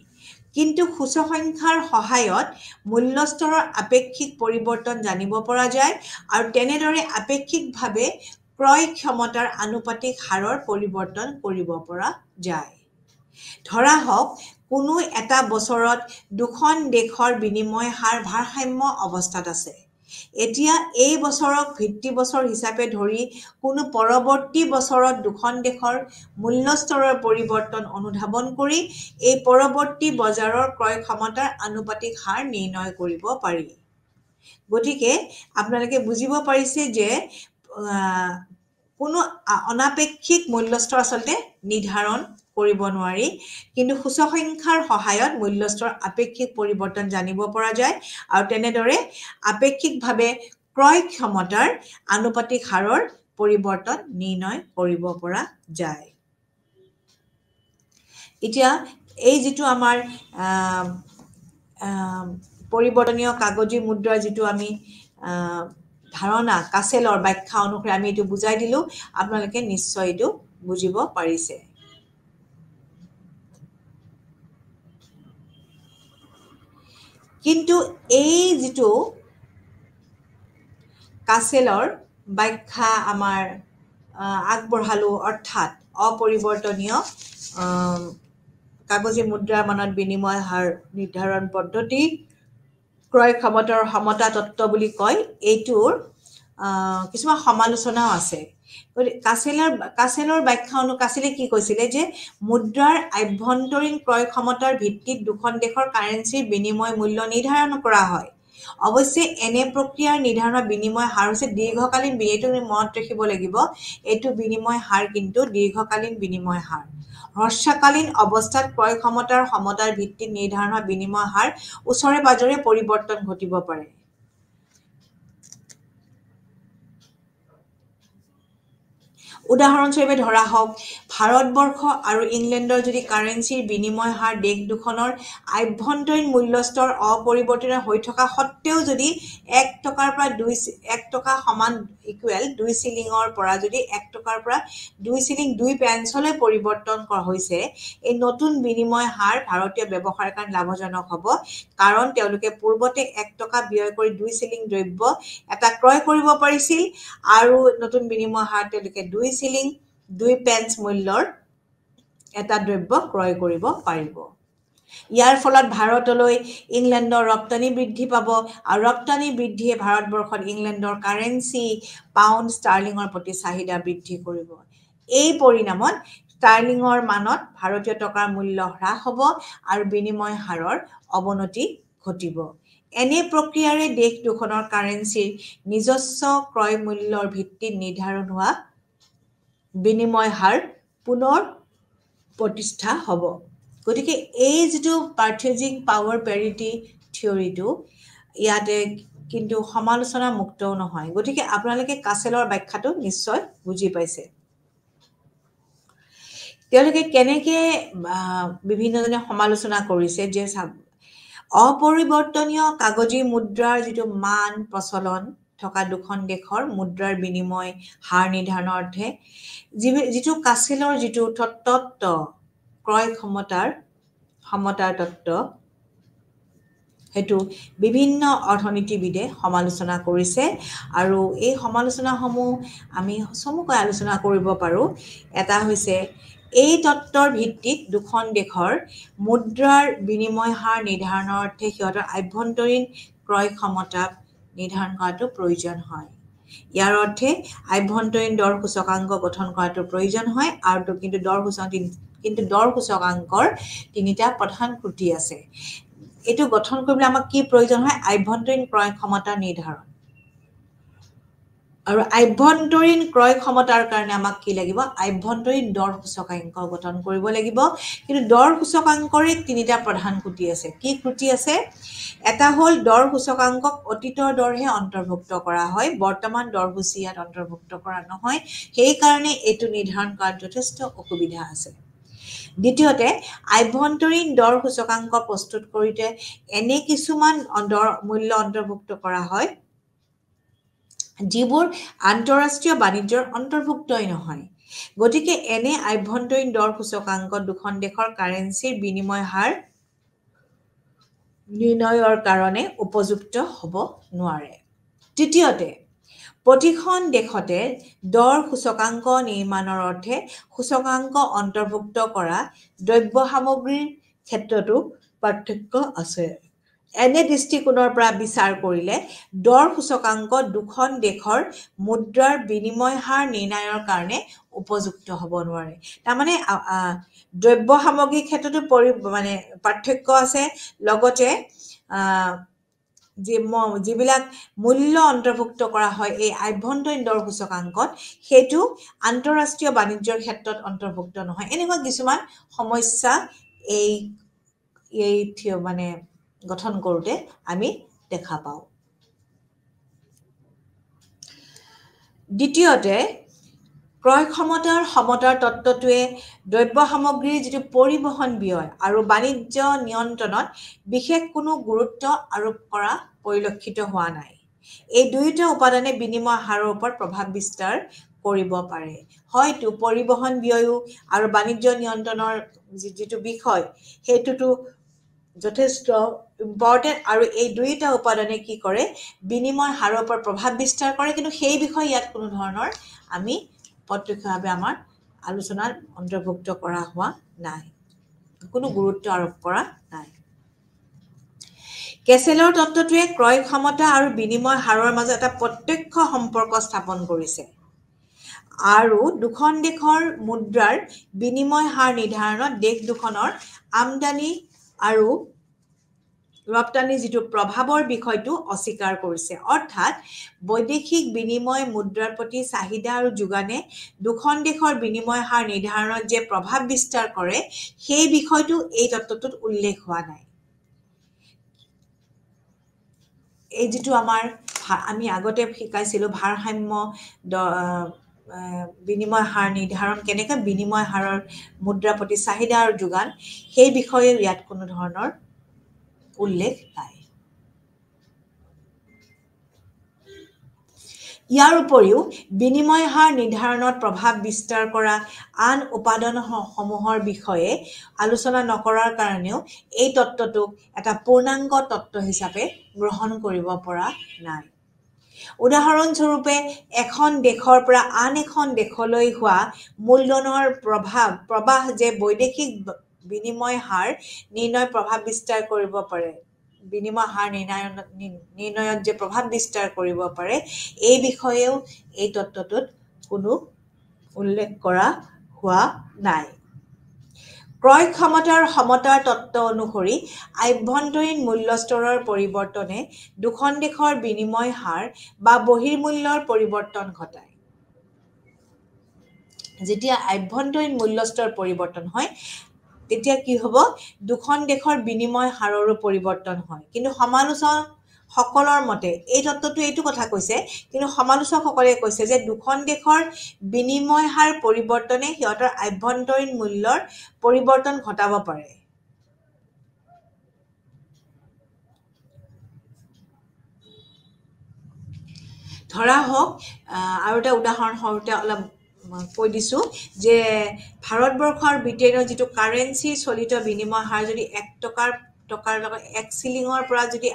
কিন্তু সূচকসংখ্যাৰ সহায়ত মূল্যস্তৰৰ আপেক্ষিক পৰিৱৰ্তন জানিব পৰা যায় আৰু তেনেদৰে আপেক্ষিকভাৱে ক্ৰয় ক্ষমতাৰ আনুপাতিক হাৰৰ পৰিৱৰ্তন কৰিব পৰা যায়। ধৰা হওক কোনো এটা বছৰত দুখন দেশৰ বিনিময় হাৰ ভাৰসাম্য অৱস্থাত আছে। এতিয়া এই বছৰক ভিত্তি বছৰ হিচাপে ধৰি কোনো পৰৱৰ্তী বছৰত দুখন দেশৰ মূল্যস্তৰৰ পৰিৱৰ্তন অনুধাৱন কৰি এই পৰৱৰ্তী বজাৰৰ ক্ৰয় ক্ষমতাৰ আনুপাতিক হাৰ নিৰ্ণয় কৰিব পাৰি। গতিকে আপোনালোকে বুজিব পাৰিছে যে কোনো অনাপেক্ষিক মূল্যস্তৰ আচলতে নিৰ্ধাৰণ কৰিব নোৱাৰি, কিন্তু সূচকসংখ্যাৰ সহায়ত মূল্যস্তৰ আপেক্ষিক পৰিৱৰ্তন জানিব পৰা যায় আৰু তেনেদৰে আপেক্ষিকভাৱে ক্ৰয় ক্ষমতাৰ আনুপাতিক হাৰৰ পৰিৱৰ্তন নিৰ্ণয় কৰিব পৰা যায়। এতিয়া এই যিটো আমাৰ পৰিৱৰ্তনীয় কাগজী মুদ্ৰাৰ যিটো আমি ধাৰণা কাছেলৰ ব্যাখ্যা অনুসৰি আমি এইটো বুজাই দিলোঁ, আপোনালোকে নিশ্চয় এইটো বুজিব পাৰিছে। কিন্তু এই যিটো কাছেলৰ ব্যাখ্যা আমাৰ আগবঢ়ালো, অৰ্থাৎ অপৰিৱৰ্তনীয় কাগজী মুদ্ৰা মানত বিনিময় হাৰ নিৰ্ধাৰণ পদ্ধতি ক্ৰয় ক্ষমতাৰ সমতা তত্ত্ব বুলি কয়, এইটোৰ কিছুমান সমালোচনাও আছে। কাছেলৰ ব্যাখ্যা কাছেলে কি কৈছিলে যে মুদ্ৰাৰ আভ্যন্তৰীণ ক্ৰয় ক্ষমতাৰ ভিত্তিত দুখন দেশৰ কাৰেন্সিৰ বিনিময় মূল্য নিৰ্ধাৰণ কৰা হয়। অৱশ্যে এনে প্ৰক্ৰিয়াৰ নিৰ্ধাৰণৰ বিনিময় হাৰ হৈছে দীৰ্ঘকালীন, এইটো মনত ৰাখিব লাগিব, এইটো বিনিময় হাৰ কিন্তু দীৰ্ঘকালীন বিনিময় হাৰ। হ্ৰস্বকালীন অৱস্থাত ক্ৰয় ক্ষমতাৰ সমতাৰ ভিত্তিত নিৰ্ধাৰণ হোৱা বিনিময় হাৰ ওচৰে পাজৰে পৰিৱৰ্তন ঘটিব পাৰে। উদাহৰণস্বৰূপে ধৰা হওক ভাৰতবৰ্ষ আৰু ইংলেণ্ডৰ যদি কাৰেন্সিৰ বিনিময় হাৰ দেশ দুখনৰ আভ্যন্তৰীণ মূল্যস্তৰ অপৰিৱৰ্তিত হৈ থকা সত্ত্বেও যদি 1 টকাৰ পৰা 1 টকা সমান ইকুৱেল 2 শিলিঙৰ পৰা যদি 1 টকাৰ পৰা 2 শিলিং 2 পেন্সলৈ পৰিৱৰ্তন কৰা হৈছে এই নতুন বিনিময় হাৰ ভাৰতীয় ব্যৱসায়ৰ কাৰণে লাভজনক হ'ব কাৰণ তেওঁলোকে পূৰ্বতে 1 টকা ব্যয় কৰি 2 শিলিং দ্ৰব্য এটা ক্ৰয় কৰিব পাৰিছিল আৰু নতুন বিনিময় হাৰ তেওঁলোকে 2 শিলিং 2 পেন্স মূল্যৰ এটা দ্ৰব্য ক্ৰয় কৰিব পাৰিব ইয়াৰ ফলত ভাৰতলৈ ইংলেণ্ডৰ ৰপ্তানি বৃদ্ধি পাব আৰু ৰপ্তানি বৃদ্ধিয়ে ভাৰতবৰ্ষত ইংলেণ্ডৰ কাৰেন্সি পাউণ্ড ষ্টাৰ্লিঙৰ প্ৰতি চাহিদা বৃদ্ধি কৰিব এই পৰিণামত ষ্টাৰ্লিঙৰ মানত ভাৰতীয় টকাৰ মূল্য হ্ৰাস হ'ব আৰু বিনিময় হাৰৰ অৱনতি ঘটিব এনে প্ৰক্ৰিয়াৰে দেশ দুখনৰ কাৰেন্সিৰ নিজস্ব ক্ৰয় মূল্যৰ ভিত্তিত নিৰ্ধাৰণ হোৱা বিনিময় হাৰ পুনৰ প্ৰতিষ্ঠা হ'ব গতিকে এই যেটো পাৰ্চেজিং পাৱাৰ প্যাৰিটি থিওৰিটো ইয়াতে কিন্তু সমালোচনা মুক্তও নহয় গতিকে আপোনালোকে কাছেলৰ ব্যাখ্যাটো নিশ্চয় বুজি পাইছে তেওঁলোকে কেনেকে বিভিন্নজনে সমালোচনা কৰিছে যে অপৰিৱৰ্তনীয় কাগজী মুদ্ৰাৰ যেটো মান প্ৰচলন থকা দুখন দেশৰ মুদ্ৰাৰ বিনিময় হাৰ নিৰ্ধাৰণৰ অৰ্থে যেটো কাছেলৰ যেটো তত্ত্ব ক্ৰয় ক্ষমতাৰ তত্ত্ব হেতু বিভিন্ন অৰ্থনীতিবিদে সমালোচনা কৰিছে আৰু এই সমালোচনাসমূহ আমি চমুকৈ আলোচনা কৰিব পাৰো এটা হৈছে এই তত্ত্বৰ ভিত্তিত দুখন দেশৰ মুদ্ৰাৰ বিনিময় হাৰ নিৰ্ধাৰণৰ অৰ্থে সিহঁতৰ আভ্যন্তৰীণ ক্ৰয় ক্ষমতা নিৰ্ধাৰণ কৰাটো প্ৰয়োজন হয় ইয়াৰ অৰ্থে আভ্যন্তৰীণ দৰ সূচকাংক গঠন কৰাটো প্ৰয়োজন হয় আৰু কিন্তু দৰ সূচকাংকৰ তিনিটা প্ৰধান ত্ৰুটি আছে এটো গঠন কৰিবলৈ আমাক কি প্ৰয়োজন হয় আভ্যন্তৰীণ ক্ৰয় ক্ষমতা নিৰ্ধাৰণ আৰু আভ্যন্তৰীণ ক্ৰয় ক্ষমতাৰ কাৰণে আমাক কি লাগিব আভ্যন্তৰীণ দৰ সূচকাংক গঠন কৰিব লাগিব কিন্তু দৰ সূচকাংকৰে তিনিটা প্ৰধান ত্ৰুটি আছে কি ত্ৰুটি আছে এটা হ'ল দৰ সূচকাংকক অতীতৰ দৰহে অন্তৰ্ভুক্ত কৰা হয় বৰ্তমান দৰসূচী ইয়াত অন্তৰ্ভুক্ত কৰা নহয় সেই কাৰণে এটো নিৰ্ধাৰণ কৰাত যথেষ্ট অসুবিধা আছে দ্বিতীয়তে আভ্যন্তৰীণ দৰ সূচকাংক প্ৰস্তুত কৰিতে এনে কিছুমান দৰ মূল্য অন্তৰ্ভুক্ত কৰা হয় যিবোৰ আন্তঃৰাষ্ট্ৰীয় বাণিজ্যৰ অন্তৰ্ভুক্তই নহয় গতিকে এনে আভ্যন্তৰীণ দৰ সূচকাংক দুখন দেশৰ কাৰেন্সিৰ বিনিময় হাৰ নিৰ্ণয়ৰ কাৰণে উপযুক্ত হ'ব নোৱাৰে তৃতীয়তে প্ৰতিখন দেশতে দৰ সূচকাংক নিৰ্মাণৰ অৰ্থে সূচকাংক অন্তৰ্ভুক্ত কৰা দ্ৰব্য সামগ্ৰীৰ ক্ষেত্ৰতো পাৰ্থক্য আছে এনে দৃষ্টিকোণৰ পৰা বিচাৰ কৰিলে দৰ সূচকাংক দুখন দেশৰ মুদ্ৰাৰ বিনিময় হাৰ নিৰ্ণয়ৰ কাৰণে উপযুক্ত হ'ব নোৱাৰে তাৰমানে দ্ৰব্য সামগ্ৰীৰ ক্ষেত্ৰতো মানে পাৰ্থক্য আছে লগতে যিবিলাক মূল্য অন্তৰ্ভুক্ত কৰা হয় এই আভ্যন্তৰীণ দৰ সূচকাংকত হেতু আন্তঃৰাষ্ট্ৰীয় বাণিজ্যৰ ক্ষেত্ৰত অন্তৰ্ভুক্ত নহয় এনেকুৱা কিছুমান সমস্যা এই মানে গঠন কৰোতে আমি দেখা পাওঁ দ্বিতীয়তে ক্ৰয় ক্ষমতাৰ সমতাৰ তত্ত্বটোৱে দ্ৰব্য সামগ্ৰীৰ যেটো পৰিবহন ব্যয় আৰু বাণিজ্য নিয়ন্ত্ৰণত বিশেষ কোনো গুৰুত্ব আৰোপ কৰা পৰিলক্ষিত হোৱা নাই এই দুয়োটা উপাদানে বিনিময় হাৰৰ ওপৰত প্ৰভাৱ বিস্তাৰ কৰিব পাৰে হয়তো পৰিবহন ব্যয়ও আৰু বাণিজ্য নিয়ন্ত্ৰণৰ যেটো বিষয় হেতুটো যথেষ্ট ইম্পৰ্টেন্ট আৰু এই দুইটা উপাদানে কি কৰে বিনিময় হাৰৰ ওপৰত প্ৰভাৱ বিস্তাৰ কৰে কিন্তু সেই বিষয়ে ইয়াত কোনো ধৰণৰ আমি প্ৰত্যক্ষভাৱে আমাৰ আলোচনাত অন্তৰ্ভুক্ত কৰা হোৱা নাই কোনো গুৰুত্ব আৰোপ কৰা নাই কেছেলৰ তত্ত্বটোৱে ক্ৰয় ক্ষমতা আৰু বিনিময় হাৰৰ মাজত এটা প্ৰত্যক্ষ সম্পৰ্ক স্থাপন কৰিছে আৰু দুখন দেশৰ মুদ্ৰাৰ বিনিময় হাৰ নিৰ্ধাৰণত দেশ দুখনৰ আমদানি আৰু ৰপ্তানি যেটো প্ৰভাৱৰ বিষয়টো অস্বীকাৰ কৰিছে অৰ্থাৎ বৈদেশিক বিনিময় মুদ্ৰাৰ প্ৰতি চাহিদা আৰু যোগানে দুখন দেশৰ বিনিময় হাৰ নিৰ্ধাৰণত যে প্ৰভাৱ বিস্তাৰ কৰে সেই বিষয়টো এই তত্ত্বটোত উল্লেখ হোৱা নাই এই যেটো আমি আগতে শিকাইছিলো ভাৰসাম্য বিনিময় হাৰ নিৰ্ধাৰণ কেনেকৈ বিনিময় হাৰৰ মুদ্ৰাৰ প্ৰতি চাহিদা আৰু যোগান সেই বিষয়ে ইয়াত কোনো ধৰণৰ উল্লেখ নাই। ইয়াৰ উপৰিও বিনিময় হাৰ নিৰ্ধাৰণত প্ৰভাৱ বিস্তাৰ কৰা আন উপাদানসমূহৰ বিষয়ে আলোচনা নকৰাৰ কাৰণেও এই তত্ত্বটোক এটা পূৰ্ণাংগ তত্ত্ব হিচাপে গ্ৰহণ কৰিব পৰা নাই। উদাহৰণস্বৰূপে এখন দেশৰ পৰা আন এখন দেশলৈ হোৱা মূলধনৰ প্ৰবাহ যে বৈদেশিক বিনিময় হাৰ নিৰ্ণয় প্ৰভাৱ বিস্তাৰ কৰিব পাৰে, বিনিময় হাৰ নিৰ্ণয়ত যে প্ৰভাৱ বিস্তাৰ কৰিব পাৰে এই বিষয়েও এই তত্ত্বটোত কোনো উল্লেখ কৰা হোৱা নাই। ক্ৰয় ক্ষমতাৰ সমতাৰ তত্ত্ব অনুসৰি আভ্যন্তৰীণ মূল্যস্তৰৰ পৰিৱৰ্তনে দুখন দেশৰ বিনিময় হাৰ বা বহিৰ্মূল্যৰ পৰিৱৰ্তন ঘটায়। যেতিয়া আভ্যন্তৰীণ মূল্যস্তৰ পৰিৱৰ্তন হয় তেতিয়া কি হ'ব, দুখন দেশৰ বিনিময় হাৰৰো পৰিৱৰ্তন হয়। কিন্তু সমালোচকসকলৰ মতে এই তত্ত্বটো এইটো কথা কৈছে, কিন্তু সমালোচকসকলে কৈছে যে দুখন দেশৰ বিনিময় হাৰ পৰিৱৰ্তনে সিহঁতৰ আভ্যন্তৰীণ মূল্যৰ পৰিৱৰ্তন ঘটাব পাৰে। ধৰা হওক আৰু এটা উদাহৰণ সৰুতে অলপ কৈ দিছোঁ যে ভাৰতবৰ্ষ আৰু ব্ৰিটেইনৰ যিটো কাৰেঞ্চি চলিত বিনিময় হাৰ যদি 1 টকাৰ লগত 1 শিলিঙৰ পৰা যদি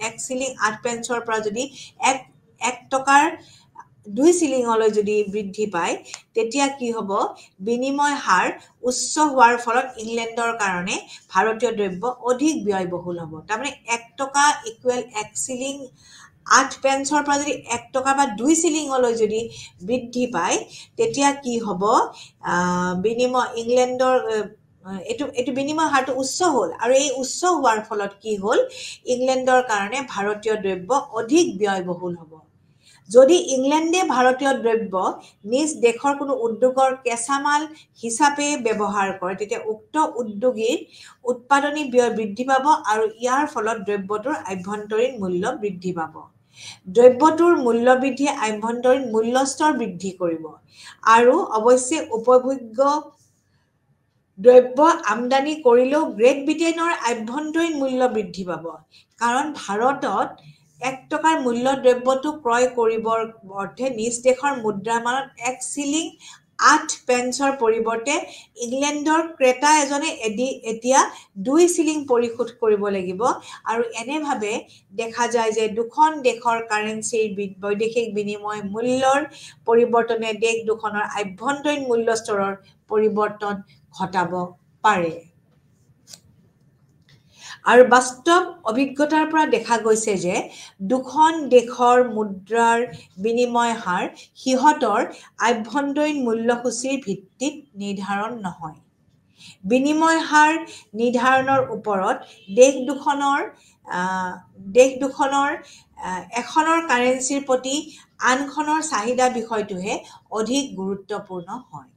1 শিলিং 8 পেন্সৰ পৰা যদি 1 টকাৰ 2 শিলিঙলৈ যদি বৃদ্ধি পায় তেতিয়া কি হ'ব, বিনিময় হাৰ উচ্চ হোৱাৰ ফলত ইংলেণ্ডৰ কাৰণে ভাৰতীয় দ্ৰব্য অধিক ব্যয়বহুল হ'ব। তাৰমানে 1 টকা ইকুৱেল 1 শিলিং 8 পেন্সৰ পৰা যদি 1 টকা বা 2 শিলিঙলৈ যদি বৃদ্ধি পায় তেতিয়া কি হ'ব, ইংলেণ্ডৰ এইটো বিনিময় হাৰটো উচ্চ হ'ল আৰু এই উচ্চ হোৱাৰ ফলত কি হ'ল, ইংলেণ্ডৰ কাৰণে ভাৰতীয় দ্ৰব্য অধিক ব্যয়বহুল হ'ব। যদি ইংলেণ্ডে ভাৰতীয় দ্ৰব্য নিজ দেশৰ কোনো উদ্যোগৰ কেঁচামাল হিচাপে ব্যৱহাৰ কৰে তেতিয়া উক্ত উদ্যোগীৰ উৎপাদনী ব্যয় বৃদ্ধি পাব আৰু ইয়াৰ ফলত দ্ৰব্যটোৰ আভ্যন্তৰীণ মূল্য বৃদ্ধি পাব। দ্ৰব্যটোৰ মূল্য বৃদ্ধিয়ে আভ্যন্তৰীণ মূল্যস্তৰ বৃদ্ধি কৰিব আৰু অৱশ্যে উপভোগ্য দ্ৰব্য আমদানি কৰিলেও গ্ৰেট ব্ৰিটেইনৰ আভ্যন্তৰীণ মূল্য বৃদ্ধি পাব। কাৰণ ভাৰতত 1 টকাৰ মূল্য দ্ৰব্যটো ক্ৰয় কৰিবৰ অৰ্থে নিজ দেশৰ মুদ্ৰামানত 1 শিলিং 8 পেন্সৰ পৰিৱৰ্তে ইংলেণ্ডৰ ক্ৰেতা এজনে এতিয়া 2 শিলিং পৰিশোধ কৰিব লাগিব আৰু এনেভাৱে দেখা যায় যে দুখন দেশৰ কাৰেঞ্চিৰ বৈদেশিক বিনিময় মূল্যৰ পৰিৱৰ্তনে দেশ দুখনৰ আভ্যন্তৰীণ মূল্যস্তৰৰ পৰিৱৰ্তন ঘটাব পাৰে। আৰু বাস্তৱ অভিজ্ঞতাৰ পৰা দেখা গৈছে যে দুখন দেশৰ মুদ্ৰাৰ বিনিময় হাৰ সিহঁতৰ আভ্যন্তৰীণ মূল্যসূচীৰ ভিত্তিত নিৰ্ধাৰণ নহয়। বিনিময় হাৰ নিৰ্ধাৰণৰ ওপৰত দেশ দুখনৰ এখনৰ কাৰেঞ্চিৰ প্ৰতি আনখনৰ চাহিদা বিষয়টোহে অধিক গুৰুত্বপূৰ্ণ হয়।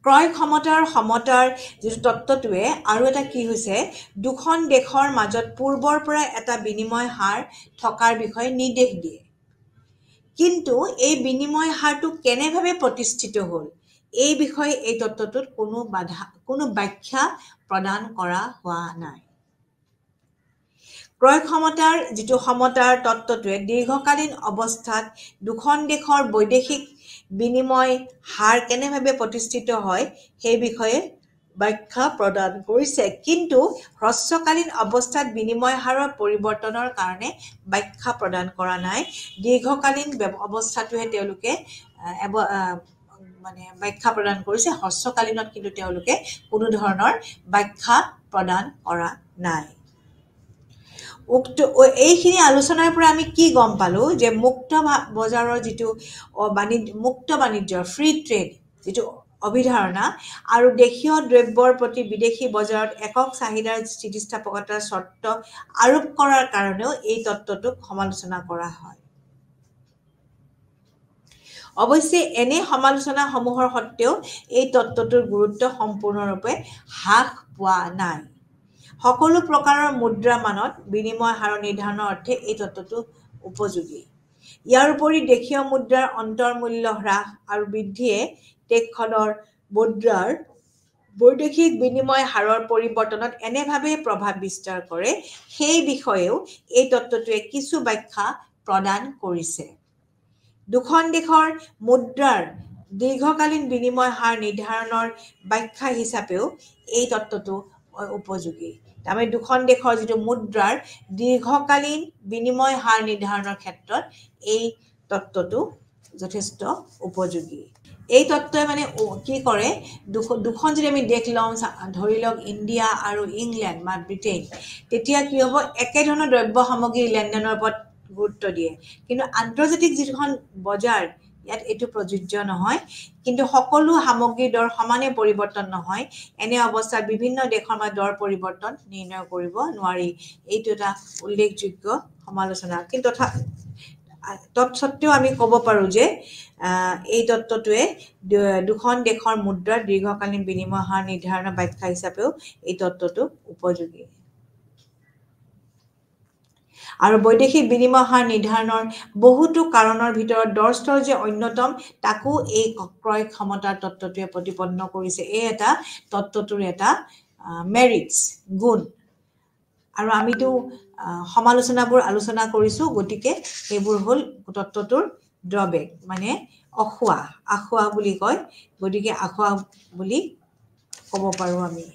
ক্ৰয় ক্ষমতাৰ সমতাৰ যিটো তত্ত্বটোৱে আৰু এটা কি হৈছে, দুখন দেশৰ মাজত পূৰ্বৰ পৰা এটা বিনিময় হাৰ থকাৰ বিষয়ে নিৰ্দেশ দিয়ে। কিন্তু এই বিনিময় হাৰটো কেনেভাৱে প্ৰতিষ্ঠিত হ'ল এই বিষয়ে এই তত্ত্বটোত কোনো ব্যাখ্যা প্ৰদান কৰা হোৱা নাই। ক্ৰয় ক্ষমতাৰ যিটো সমতাৰ তত্ত্বটোৱে দীৰ্ঘকালীন অৱস্থাত দুখন দেশৰ বৈদেশিক বিনিময় হাৰ কেনেভাৱে প্ৰতিষ্ঠিত হয় সেই বিষয়ে ব্যাখ্যা প্ৰদান কৰিছে, কিন্তু হ্ৰস্বকালীন অৱস্থাত বিনিময় হাৰৰ পৰিৱৰ্তনৰ কাৰণে ব্যাখ্যা প্ৰদান কৰা নাই। দীৰ্ঘকালীন অৱস্থাটোহে তেওঁলোকে ব্যাখ্যা প্ৰদান কৰিছে, হ্ৰস্বকালীনত কিন্তু তেওঁলোকে কোনো ধৰণৰ ব্যাখ্যা প্ৰদান কৰা নাই। এইখিনি আলোচনাৰ পৰা আমি কি গম পালো যে মুক্ত বজাৰৰ যিটো মুক্ত বাণিজ্যৰ ফ্ৰী ট্ৰেড যিটো অভিধাৰণা আৰু দেশীয় দ্ৰব্যৰ প্ৰতি বিদেশী বজাৰত একক চাহিদাৰ স্থিতিস্থাপকতাৰ চৰ্ত আৰোপ কৰাৰ কাৰণেও এই তত্ত্বটোক সমালোচনা কৰা হয়। অৱশ্যে এনে সমালোচনাসমূহৰ সত্ত্বেও এই তত্ত্বটোৰ গুৰুত্ব সম্পূৰ্ণৰূপে হ্ৰাস পোৱা নাই। সকলো প্ৰকাৰৰ মুদ্ৰা মানত বিনিময় হাৰ নিৰ্ধাৰণৰ অৰ্থে এই তত্ত্বটো উপযোগী। ইয়াৰ উপৰি দেশীয় মুদ্ৰাৰ অন্তৰ্মূল্য হ্ৰাস আৰু বৃদ্ধিয়ে দেশখনৰ মুদ্ৰাৰ বৈদেশিক বিনিময় হাৰৰ পৰিৱৰ্তনত এনেভাৱে প্ৰভাৱ বিস্তাৰ কৰে সেই বিষয়েও এই তত্ত্বটোৱে কিছু ব্যাখ্যা প্ৰদান কৰিছে। দুখন দেশৰ মুদ্ৰাৰ দীৰ্ঘকালীন বিনিময় হাৰ নিৰ্ধাৰণৰ ব্যাখ্যা হিচাপেও এই তত্ত্বটো উপযোগী। তাৰমানে দুখন দেশৰ যিটো মুদ্ৰাৰ দীৰ্ঘকালীন বিনিময় হাৰ নিৰ্ধাৰণৰ ক্ষেত্ৰত এই তত্ত্বটো যথেষ্ট উপযোগী। এই তত্ত্বই মানে কি কৰে, দুখন যদি আমি দেশ লওঁ, ধৰি লওক ইণ্ডিয়া আৰু ইংলেণ্ড বা ব্ৰিটেইন, তেতিয়া কি হ'ব, একেধৰণৰ দ্ৰব্য সামগ্ৰীৰ লেনদেনৰ ওপৰত গুৰুত্ব দিয়ে। কিন্তু আন্তৰ্জাতিক যিখন বজাৰ, ইয়াত এইটো প্ৰযোজ্য নহয়। কিন্তু সকলো সামগ্ৰীৰ দৰ সমানে পৰিৱৰ্তন নহয়। এনে অৱস্থাত বিভিন্ন দেশৰ মাজত দৰ পৰিৱৰ্তন নিৰ্ণয় কৰিব নোৱাৰি। এইটো এটা উল্লেখযোগ্য সমালোচনা। কিন্তু তৎসত্ত্বেও আমি ক'ব পাৰোঁ যে এই তত্ত্বটোৱে দুখন দেশৰ মুদ্ৰাৰ দীৰ্ঘকালীন বিনিময় হাৰ নিৰ্ধাৰণৰ ব্যাখ্যা হিচাপেও এই তত্ত্বটো উপযোগী। আৰু বৈদেশিক বিনিময় হাৰ নিৰ্ধাৰণৰ বহুতো কাৰণৰ ভিতৰত দৰ স্তৰ যে অন্যতম, তাকো এই ক্ৰয় ক্ষমতাৰ তত্ত্বটোৱে প্ৰতিপন্ন কৰিছে। এই এটা তত্ত্বটোৰ এটা মেৰিটছ, গুণ। আৰু আমিতো সমালোচনাবোৰ আলোচনা কৰিছোঁ, গতিকে সেইবোৰ হ'ল তত্ত্বটোৰ ড্ৰবেক, মানে আসোঁৱাহ বুলি কয়। গতিকে আসোঁৱাহ বুলি ক'ব পাৰোঁ আমি।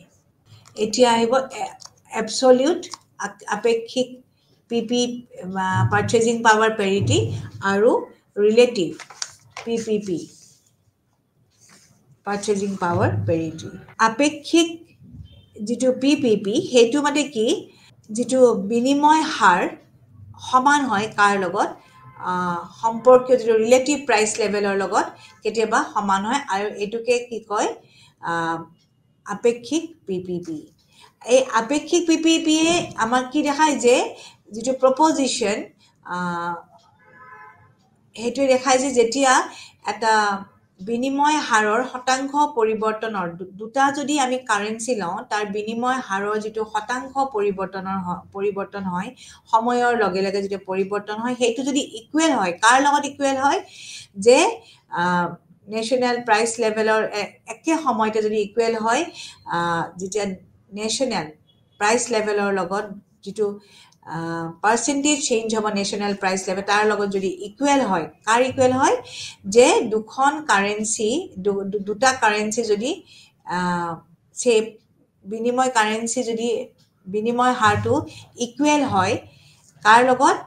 এতিয়া আহিব এবছলিউট আপেক্ষিক পিপি পাৰ্চেজিং পাৱাৰ পেৰিটি আৰু relative PPP purchasing power parity. আপেক্ষিক যিটো পিপিপি, সেইটো মানে কি, যিটো বিনিময় হাৰ সমান হয় কাৰ লগত, সম্পৰ্কীয় যিটো ৰিলেটিভ প্ৰাইচ লেভেলৰ লগত কেতিয়াবা সমান হয়, আৰু এইটোকে কি কয়, আপেক্ষিক পিপিপি। এই আপেক্ষিক পিপিপিয়ে আমাক কি দেখায় যে যিটো প্ৰপজিশ্যন, সেইটোৱে দেখায় যে যেতিয়া এটা বিনিময় হাৰৰ শতাংশ পৰিৱৰ্তনৰ, দুটা যদি আমি কাৰেঞ্চি লওঁ, তাৰ বিনিময় হাৰৰ যিটো শতাংশ পৰিৱৰ্তন হয়, সময়ৰ লগে লগে যিটো পৰিৱৰ্তন হয়, সেইটো যদি ইকুৱেল হয়, কাৰ লগত ইকুৱেল হয়, যে নেশ্যনেল প্ৰাইচ লেভেলৰ একে সময়তে যদি ইকুৱেল হয়, যেতিয়া নেশ্যনেল প্ৰাইচ লেভেলৰ লগত যিটো পাৰ্চেণ্টেজ চেঞ্জ হ'ব নেশ্যনেল প্ৰাইচ লেভেল, তাৰ লগত যদি ইকুৱেল হয়, কাৰ ইকুৱেল হয়, যে দুখন কাৰেঞ্চি, দুটা কাৰেঞ্চি যদি সেই বিনিময় কাৰেঞ্চি যদি বিনিময় হাৰটো ইকুৱেল হয়, কাৰ লগত,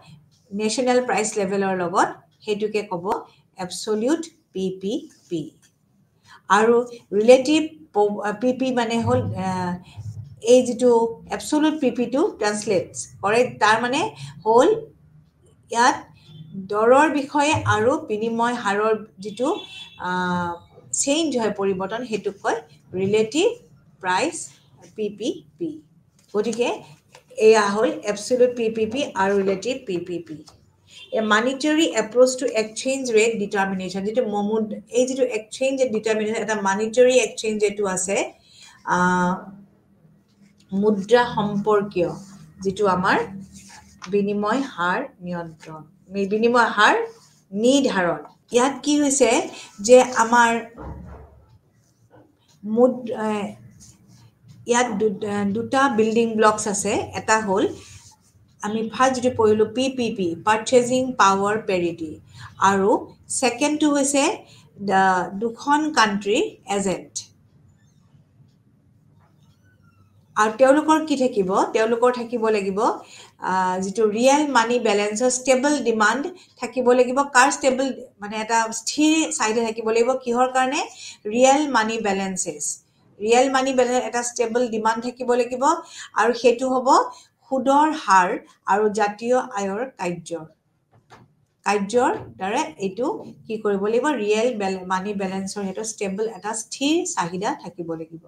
নেশ্যনেল প্ৰাইচ লেভেলৰ লগত, সেইটোকে ক'ব এবছলিউট পিপিপি। আৰু ৰিলেটিভ পিপি মানে হ'ল এই যিটো এবছলিউট পিপিটো ট্ৰান্সলেট কৰে, তাৰ মানে হ'ল ইয়াত দৰৰ বিষয়ে আৰু বিনিময় হাৰৰ যিটো চেঞ্জ হয়, পৰিৱৰ্তন, সেইটোক কয় ৰিলেটিভ প্ৰাইচ পিপিপি। গতিকে এয়া হ'ল এবছলিউট পিপিপি আৰু relative PPP. Monetary approach to exchange rate determination, যিটো এই যিটো এক্সচেঞ্জ ৰেট ডিটাৰমিনেশ্যন, এটা মানিটাৰী এক্সচেঞ্জ ৰেটটো আছে, মুদ্ৰা সম্পৰ্কীয় যিটো আমাৰ বিনিময় হাৰ নিয়ন্ত্ৰণ, বিনিময় হাৰ নিৰ্ধাৰণ। ইয়াত কি হৈছে যে আমাৰ ইয়াত দুটা বিল্ডিং ব্লকছ আছে। এটা হ'ল আমি ফাৰ্ষ্ট যিটো পঢ়িলোঁ পিপিপি, পাৰ্চেজিং পাৱাৰ পেৰিটি, আৰু ছেকেণ্ডটো হৈছে দুখন কাণ্ট্ৰিৰ এজেণ্ট। আৰু তেওঁলোকৰ কি থাকিব, তেওঁলোকৰ থাকিব লাগিব যিটো ৰিয়েল মানি বেলেঞ্চৰ ষ্টেবল ডিমাণ্ড থাকিব লাগিব। কাৰ ষ্টেবল, মানে এটা স্থিৰ চাহিদা থাকিব লাগিব, কিহৰ কাৰণে, real money balances, real money balance এটা ষ্টেবল ডিমাণ্ড থাকিব লাগিব, আৰু সেইটো হ'ব সুদৰ হাৰ আৰু জাতীয় আয়ৰ কাৰ্যৰ দ্বাৰা এইটো কি কৰিব লাগিব, ৰিয়েল মানি বেলেঞ্চৰ সেইটো ষ্টেবল এটা স্থিৰ চাহিদা থাকিব লাগিব।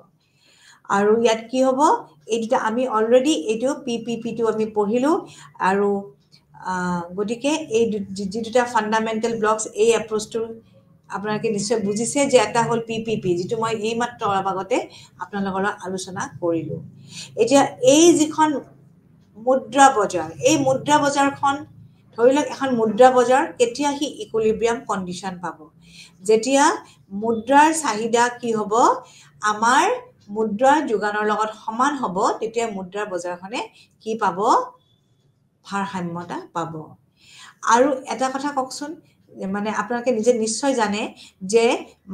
আৰু ইয়াত কি হ'ব, এই দুটা আমি অলৰেডি এইটো পিপিপিটো আমি পঢ়িলোঁ। আৰু গতিকে এই যি দুটা ফাণ্ডামেণ্টেল ব্লকছ, এই এপ্ৰ'চটো আপোনালোকে নিশ্চয় বুজিছে যে এটা হ'ল পিপিপি, যিটো মই এইমাত্ৰ অলপ আগতে আপোনালোকৰ লগত আলোচনা কৰিলোঁ। এতিয়া এই যিখন মুদ্ৰা বজাৰ, এই মুদ্ৰা বজাৰখন ধৰি লওক এখন মুদ্ৰা বজাৰ কেতিয়া সি ইকুইলিব্ৰিয়াম কণ্ডিশ্যন পাব, যেতিয়া মুদ্ৰাৰ চাহিদা কি হ'ব, আমাৰ মুদ্ৰাৰ যোগানৰ লগত সমান হ'ব, তেতিয়া মুদ্ৰাৰ বজাৰখনে কি পাব, ভাৰসাম্যতা পাব। আৰু এটা কথা কওকচোন, মানে আপোনালোকে নিজে নিশ্চয় জানে যে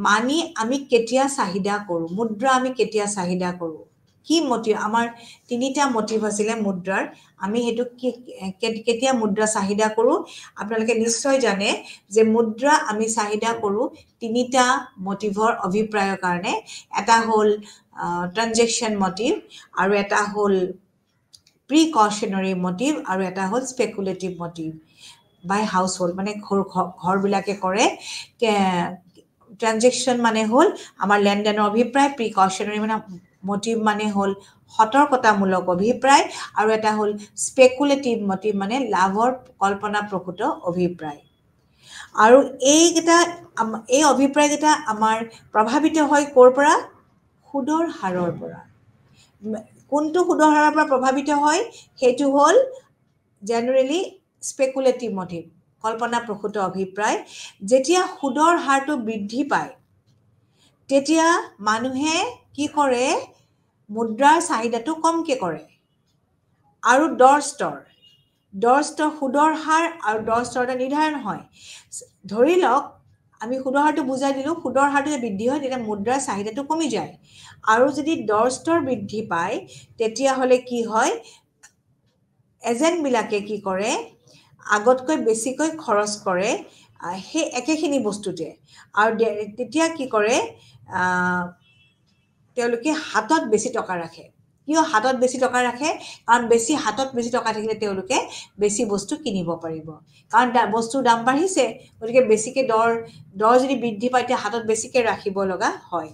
মানি আমি কেতিয়া চাহিদা কৰোঁ, মুদ্ৰা আমি কেতিয়া চাহিদা কৰোঁ, কি মটিভ, আমাৰ তিনিটা মটিভ আছিলে মুদ্ৰাৰ, আমি সেইটো কেতিয়া মুদ্ৰা চাহিদা কৰোঁ, আপোনালোকে নিশ্চয় জানে যে মুদ্ৰা আমি চাহিদা কৰোঁ তিনিটা মটিভৰ অভিপ্ৰায়ৰ কাৰণে। এটা হ'ল ট্ৰানজেকশ্যন মটিভ, আৰু এটা হ'ল প্ৰিকশ্যনাৰী মটিভ, আৰু এটা হ'ল স্পেকুলেটিভ মটিভ বাই হাউচ হোল্ড, মানে ঘৰবিলাকে কৰে। ট্ৰানজেকশ্যন মানে হ'ল আমাৰ লেনদেনৰ অভিপ্ৰায়, প্ৰিকশ্যনাৰী মানে মটিভ মানে হ'ল সতৰ্কতামূলক অভিপ্ৰায়, আৰু এটা হ'ল স্পেকুলেটিভ মটিভ মানে লাভৰ কল্পনাপ্ৰসূত অভিপ্ৰায়। আৰু এই অভিপ্ৰায়কেইটা আমাৰ প্ৰভাৱিত হয় ক'ৰ পৰা, সুদৰ হাৰৰ পৰা। কোনটো সুদৰ হাৰৰ পৰা প্ৰভাৱিত হয়, সেইটো হ'ল জেনেৰেলি স্পেকুলেটিভ মটিভ, কল্পনাপ্ৰসূত অভিপ্ৰায়। যেতিয়া সুদৰ হাৰটো বৃদ্ধি পায় তেতিয়া মানুহে কি কৰে, মুদ্ৰাৰ চাহিদাটো কমকৈ কৰে, আৰু দৰ স্তৰ সুদৰ হাৰ আৰু দৰ স্তৰতে নিৰ্ধাৰণ হয়। ধৰি লওক আমি সুদৰ হাৰটো বুজাই দিলোঁ, সুদৰ হাৰটো যদি বৃদ্ধি হয় তেতিয়া মুদ্ৰাৰ চাহিদাটো কমি যায়, আৰু যদি দৰ স্তৰ বৃদ্ধি পায় তেতিয়াহ'লে কি হয়, এজেণ্টবিলাকে কি কৰে, আগতকৈ বেছিকৈ খৰচ কৰে সেই একেখিনি বস্তুতে, আৰু তেতিয়া কি কৰে, তেওঁলোকে হাতত বেছি টকা ৰাখে। কিয় হাতত বেছি টকা ৰাখে, কাৰণ হাতত বেছি টকা থাকিলে তেওঁলোকে বেছি বস্তু কিনিব পাৰিব, কাৰণ বস্তুৰ দাম বাঢ়িছে, গতিকে বেছিকৈ দৰ যদি বৃদ্ধি পায় তেতিয়া হাতত বেছিকৈ ৰাখিব লগা হয়।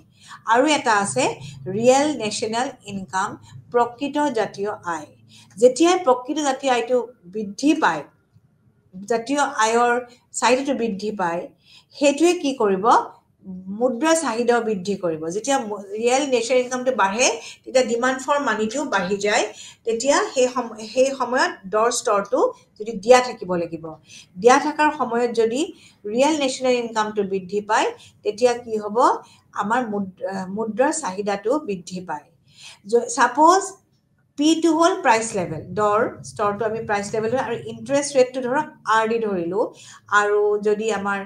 আৰু এটা আছে ৰিয়েল নেশ্যনেল ইনকাম, প্ৰকৃত জাতীয় আয়। যেতিয়াই প্ৰকৃত জাতীয় আয়টো বৃদ্ধি পায়, জাতীয় আয়ৰ চাহিদাটো বৃদ্ধি পায়, সেইটোৱে কি কৰিব, মুদ্ৰাৰ চাহিদাও বৃদ্ধি কৰিব। যেতিয়া ৰিয়েল নেশ্যনেল ইনকামটো বাঢ়ে তেতিয়া ডিমাণ্ড ফৰ মানিটো বাঢ়ি যায়, তেতিয়া সেই সময়ত দৰ স্তৰটো যদি দিয়া থাকিব লাগিব, দিয়া থকাৰ সময়ত যদি ৰিয়েল নেশ্যনেল ইনকামটো বৃদ্ধি পায় তেতিয়া কি হ'ব, আমাৰ মুদ্ৰাৰ চাহিদাটো বৃদ্ধি পায়। ছাপ'জ পিটো হ'ল প্ৰাইচ লেভেল, দৰ স্তৰটো আমি প্ৰাইচ লেভেল, আৰু ইণ্টাৰেষ্ট ৰেটটো ধৰক RD ধৰিলোঁ, আৰু যদি আমাৰ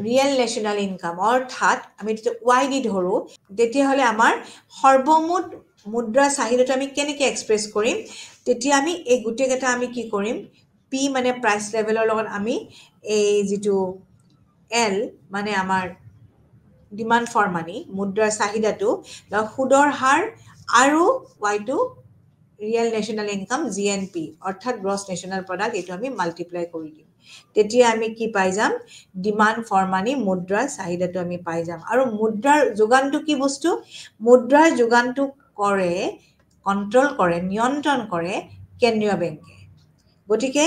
ৰিয়েল নেশ্যনেল ইনকাম অৰ্থাৎ আমি যদি YD ধৰোঁ, তেতিয়াহ'লে আমাৰ সৰ্বমুঠ মুদ্ৰাৰ চাহিদাটো আমি কেনেকৈ এক্সপ্ৰেছ কৰিম, তেতিয়া আমি এই গোটেইকেইটা আমি কি কৰিম, P মানে প্ৰাইচ লেভেলৰ লগত আমি এই যিটো L মানে আমাৰ ডিমাণ্ড ফৰ মানি, মুদ্ৰাৰ চাহিদাটো, সুদৰ হাৰ, আৰু Yটো ৰিয়েল নেশ্যনেল ইনকাম GNP অৰ্থাৎ গ্ৰছ নেশ্যনেল প্ৰডাক্ট, এইটো আমি মাল্টিপ্লাই কৰি দিম, তেতিয়া আমি কি পাই যাম, ডিমাণ্ড ফৰ মানি, মুদ্ৰাৰ চাহিদাটো আমি পাই যাম। আৰু মুদ্ৰাৰ যোগানটো কি বস্তু, মুদ্ৰাৰ যোগানটো কণ্ট্ৰল কৰে, নিয়ন্ত্ৰণ কৰে কেন্দ্ৰীয় বেংকে। গতিকে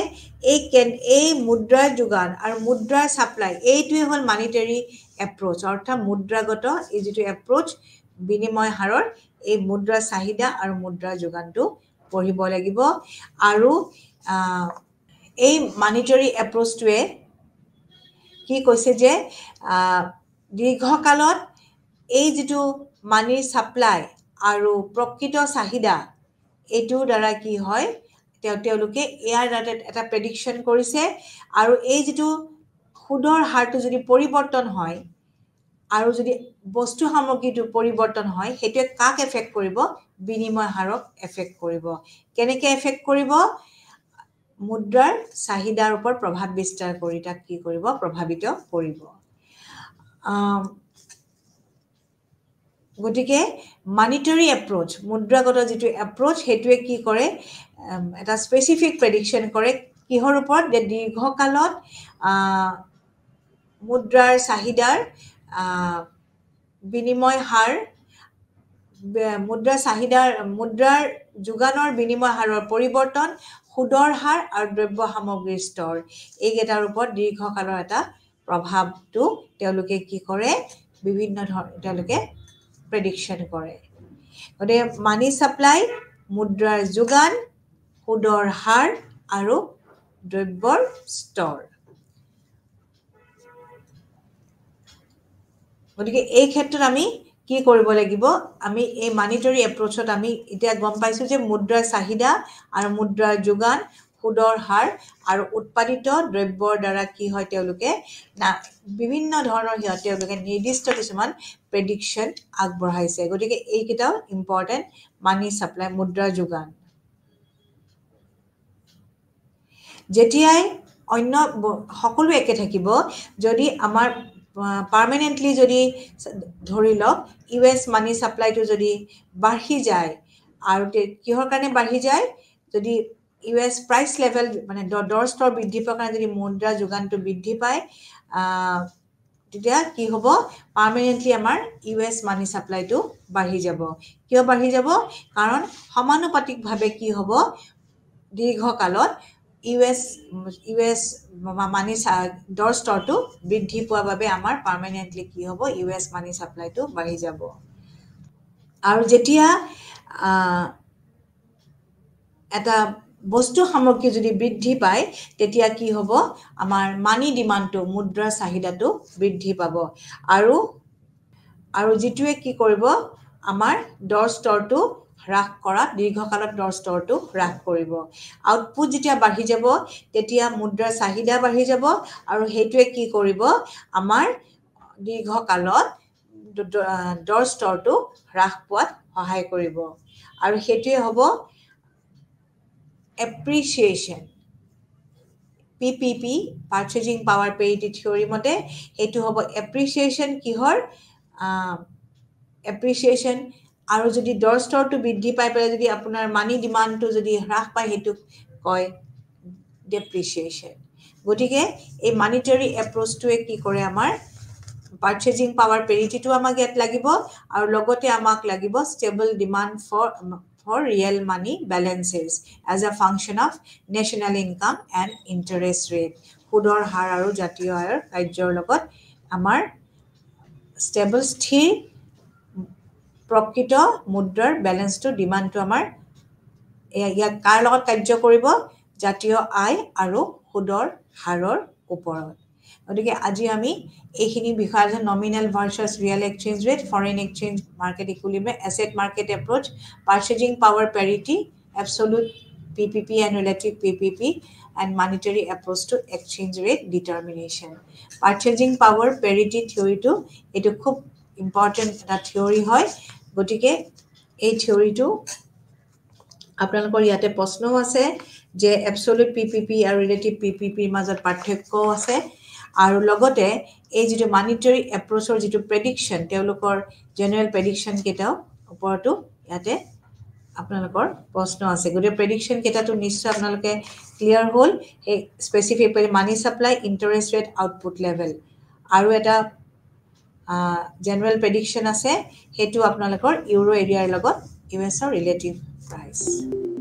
এই মুদ্ৰাৰ যোগান আৰু মুদ্ৰাৰ ছাপ্লাই, এইটোৱে হ'ল মানিটেৰী এপ্ৰ'চ, অৰ্থাৎ মুদ্ৰাগত এই যিটো এপ্ৰ'চ বিনিময় হাৰৰ, এই মুদ্ৰাৰ চাহিদা আৰু মুদ্ৰাৰ যোগানটো পঢ়িব লাগিব। আৰু এই মানিটেৰী এপ্ৰ'চটোৱে কি কৈছে যে দীৰ্ঘকালত এই যিটো মানিৰ ছাপ্লাই আৰু প্ৰকৃত চাহিদা, এইটোৰ দ্বাৰা কি হয়, তেওঁলোকে ইয়াৰ দ্বাৰা এটা প্ৰেডিকশ্যন কৰিছে। আৰু এই যিটো সুদৰ হাৰটো যদি পৰিৱৰ্তন হয় আৰু যদি বস্তু সামগ্ৰীটো পৰিৱৰ্তন হয়, সেইটোৱে কাক এফেক্ট কৰিব, বিনিময় হাৰক এফেক্ট কৰিব। কেনেকৈ এফেক্ট কৰিব, মুদ্ৰাৰ চাহিদাৰ ওপৰত প্ৰভাৱ বিস্তাৰ কৰি তাক কি কৰিব, প্ৰভাৱিত কৰিব। গতিকে মানিটাৰী এপ্ৰ'চ, মুদ্ৰাগত যিটো এপ্ৰ'চ, সেইটোৱে কি কৰে, এটা স্পেচিফিক প্ৰেডিকশ্যন কৰে কিহৰ ওপৰত, যে দীৰ্ঘকালত মুদ্ৰাৰ চাহিদাৰ বিনিময় হাৰ, মুদ্ৰাৰ যোগানৰ বিনিময় হাৰৰ পৰিৱৰ্তন, সুদৰ হাৰ আৰু দ্ৰব্য সামগ্ৰীৰ স্তৰ, এইকেইটাৰ ওপৰত দীৰ্ঘকালৰ এটা প্ৰভাৱটো তেওঁলোকে কি কৰে, বিভিন্ন ধৰণৰ তেওঁলোকে প্ৰেডিকশ্যন কৰে। গতিকে মানি ছাপ্লাই, মুদ্ৰাৰ যোগান, সুদৰ হাৰ আৰু দ্ৰব্যৰ স্তৰ গতিকে এই ক্ষেত্ৰত আমি কি কৰিব লাগিব আমি এই মানিটৰী এপ্ৰোচত আমি এতিয়া গম পাইছো যে মুদ্ৰাৰ চাহিদা আৰু মুদ্ৰাৰ যোগান সুদৰ হাৰ আৰু উৎপাদিত দ্ৰব্যৰ দ্বাৰা কি হয় তেওঁলোকে বিভিন্ন ধৰণৰ তেওঁলোকে নিৰ্দিষ্ট কিছুমান প্ৰেডিকশ্যন আগবঢ়াইছে গতিকে এইকেইটাও ইম্পৰ্টেণ্ট মানি সাপ্লাই মুদ্ৰাৰ যোগান যেতিয়াই অন্য সকলো একে থাকিব যদি আমাৰ পাৰ্মানেন্টলি যদি ধৰি লওক ইউএছ মানি সাপ্লাইটো যদি বাঢ়ি যায় আৰু কিহৰ কাৰণে বাঢ়ি যায় যদি ইউএছ প্ৰাইচ লেভেল মানে দৰ স্তৰ বৃদ্ধি পোৱাৰ কাৰণে যদি মুদ্ৰা যোগানটো বৃদ্ধি পায় তেতিয়া কি হ'ব পাৰ্মানেন্টলি আমাৰ ইউএছ মানি সাপ্লাইটো বাঢ়ি যাব কিয় বাঢ়ি যাব কাৰণ সমানুপাতিকভাৱে কি হ'ব দীৰ্ঘকালত ইউএছ মানি দৰ স্তৰটো বৃদ্ধি পোৱাৰ বাবে আমাৰ পাৰ্মানেন্টলি কি হ'ব ইউএছ মানি সাপ্লাইটো বাঢ়ি যাব আৰু যেতিয়া এটা বস্তু সামগ্ৰী যদি বৃদ্ধি পায় তেতিয়া কি হ'ব আমাৰ মানি ডিমাণ্ডটো মুদ্ৰাৰ চাহিদাটো বৃদ্ধি পাব আৰু যিটোৱে কি কৰিব আমাৰ দৰ স্তৰটো হ্ৰাস কৰা দীৰ্ঘকালত দৰ স্তৰটো হ্ৰাস কৰিব আউটপুট যেতিয়া বাঢ়ি যাব তেতিয়া মুদ্ৰাৰ চাহিদা বাঢ়ি যাব আৰু সেইটোৱে কি কৰিব আমাৰ দীৰ্ঘকালত দৰ স্তৰটো হ্ৰাস পোৱাত সহায় কৰিব আৰু সেইটোৱে হ'ব appreciation PPP Purchasing Power Parity Theory মতে এইটো হ'ব এপ্ৰিচিয়েশ্যন কিহৰ এপ্ৰিচিয়েশ্যন আৰু যদি দৰ স্তৰটো বৃদ্ধি পাই পেলাই যদি আপোনাৰ মানি ডিমাণ্ডটো যদি হ্ৰাস পায় সেইটো কয় ডেপ্ৰিচিয়েশ্যন গতিকে এই মানিটাৰী এপ্ৰোচটোৱে কি কৰে আমাৰ পাৰ্চেজিং পাৱাৰ পেৰিটিটো আমাক ইয়াত লাগিব আৰু লগতে আমাক লাগিব stable demand for real money balances as a function of national income and interest rate সুদৰ হাৰ আৰু জাতীয় আয়ৰ কাৰ্যৰ লগত আমাৰ ষ্টেবল স্থিৰ প্ৰকৃত মুদ্ৰাৰ বেলেন্সটো ডিমাণ্ডটো আমাৰ ইয়াক কাৰ লগত কাৰ্য কৰিব জাতীয় আয় আৰু সুদৰ হাৰৰ ওপৰত গতিকে আজি আমি এইখিনি বিষয় nominal versus real exchange rate foreign exchange market equilibrium asset market approach purchasing power parity absolute PPP and relative PPP and monetary approach to exchange rate determination purchasing power parity theory to etu khub important eta theory hoy gotike ei theory to আপোনালোকৰ ইয়াতে প্ৰশ্নও আছে যে এবছলুট PPP আৰু relative PPP মাজত পাৰ্থক্য আছে আৰু লগতে এই যেটো মানিটাৰী এপ্ৰোচৰ যেটো প্ৰেডিকচন তেওঁলোকৰ জেনাৰেল প্ৰেডিকচন কেটাও ওপৰতো ইয়াতে আপোনালোকৰ প্ৰশ্ন আছে গতিকে প্ৰেডিকচন কেটাটো নিশ্চয় আপোনালোকে ক্লিয়াৰ হ'ল এই স্পেসিফিক মানি supply interest rate output level আৰু এটা জেনাৰেল প্ৰেডিকচন আছে হেতু আপোনালোকৰ ইউৰো এৰিয়াৰ লগত ইউএছৰ ৰিলেটিভ প্ৰাইস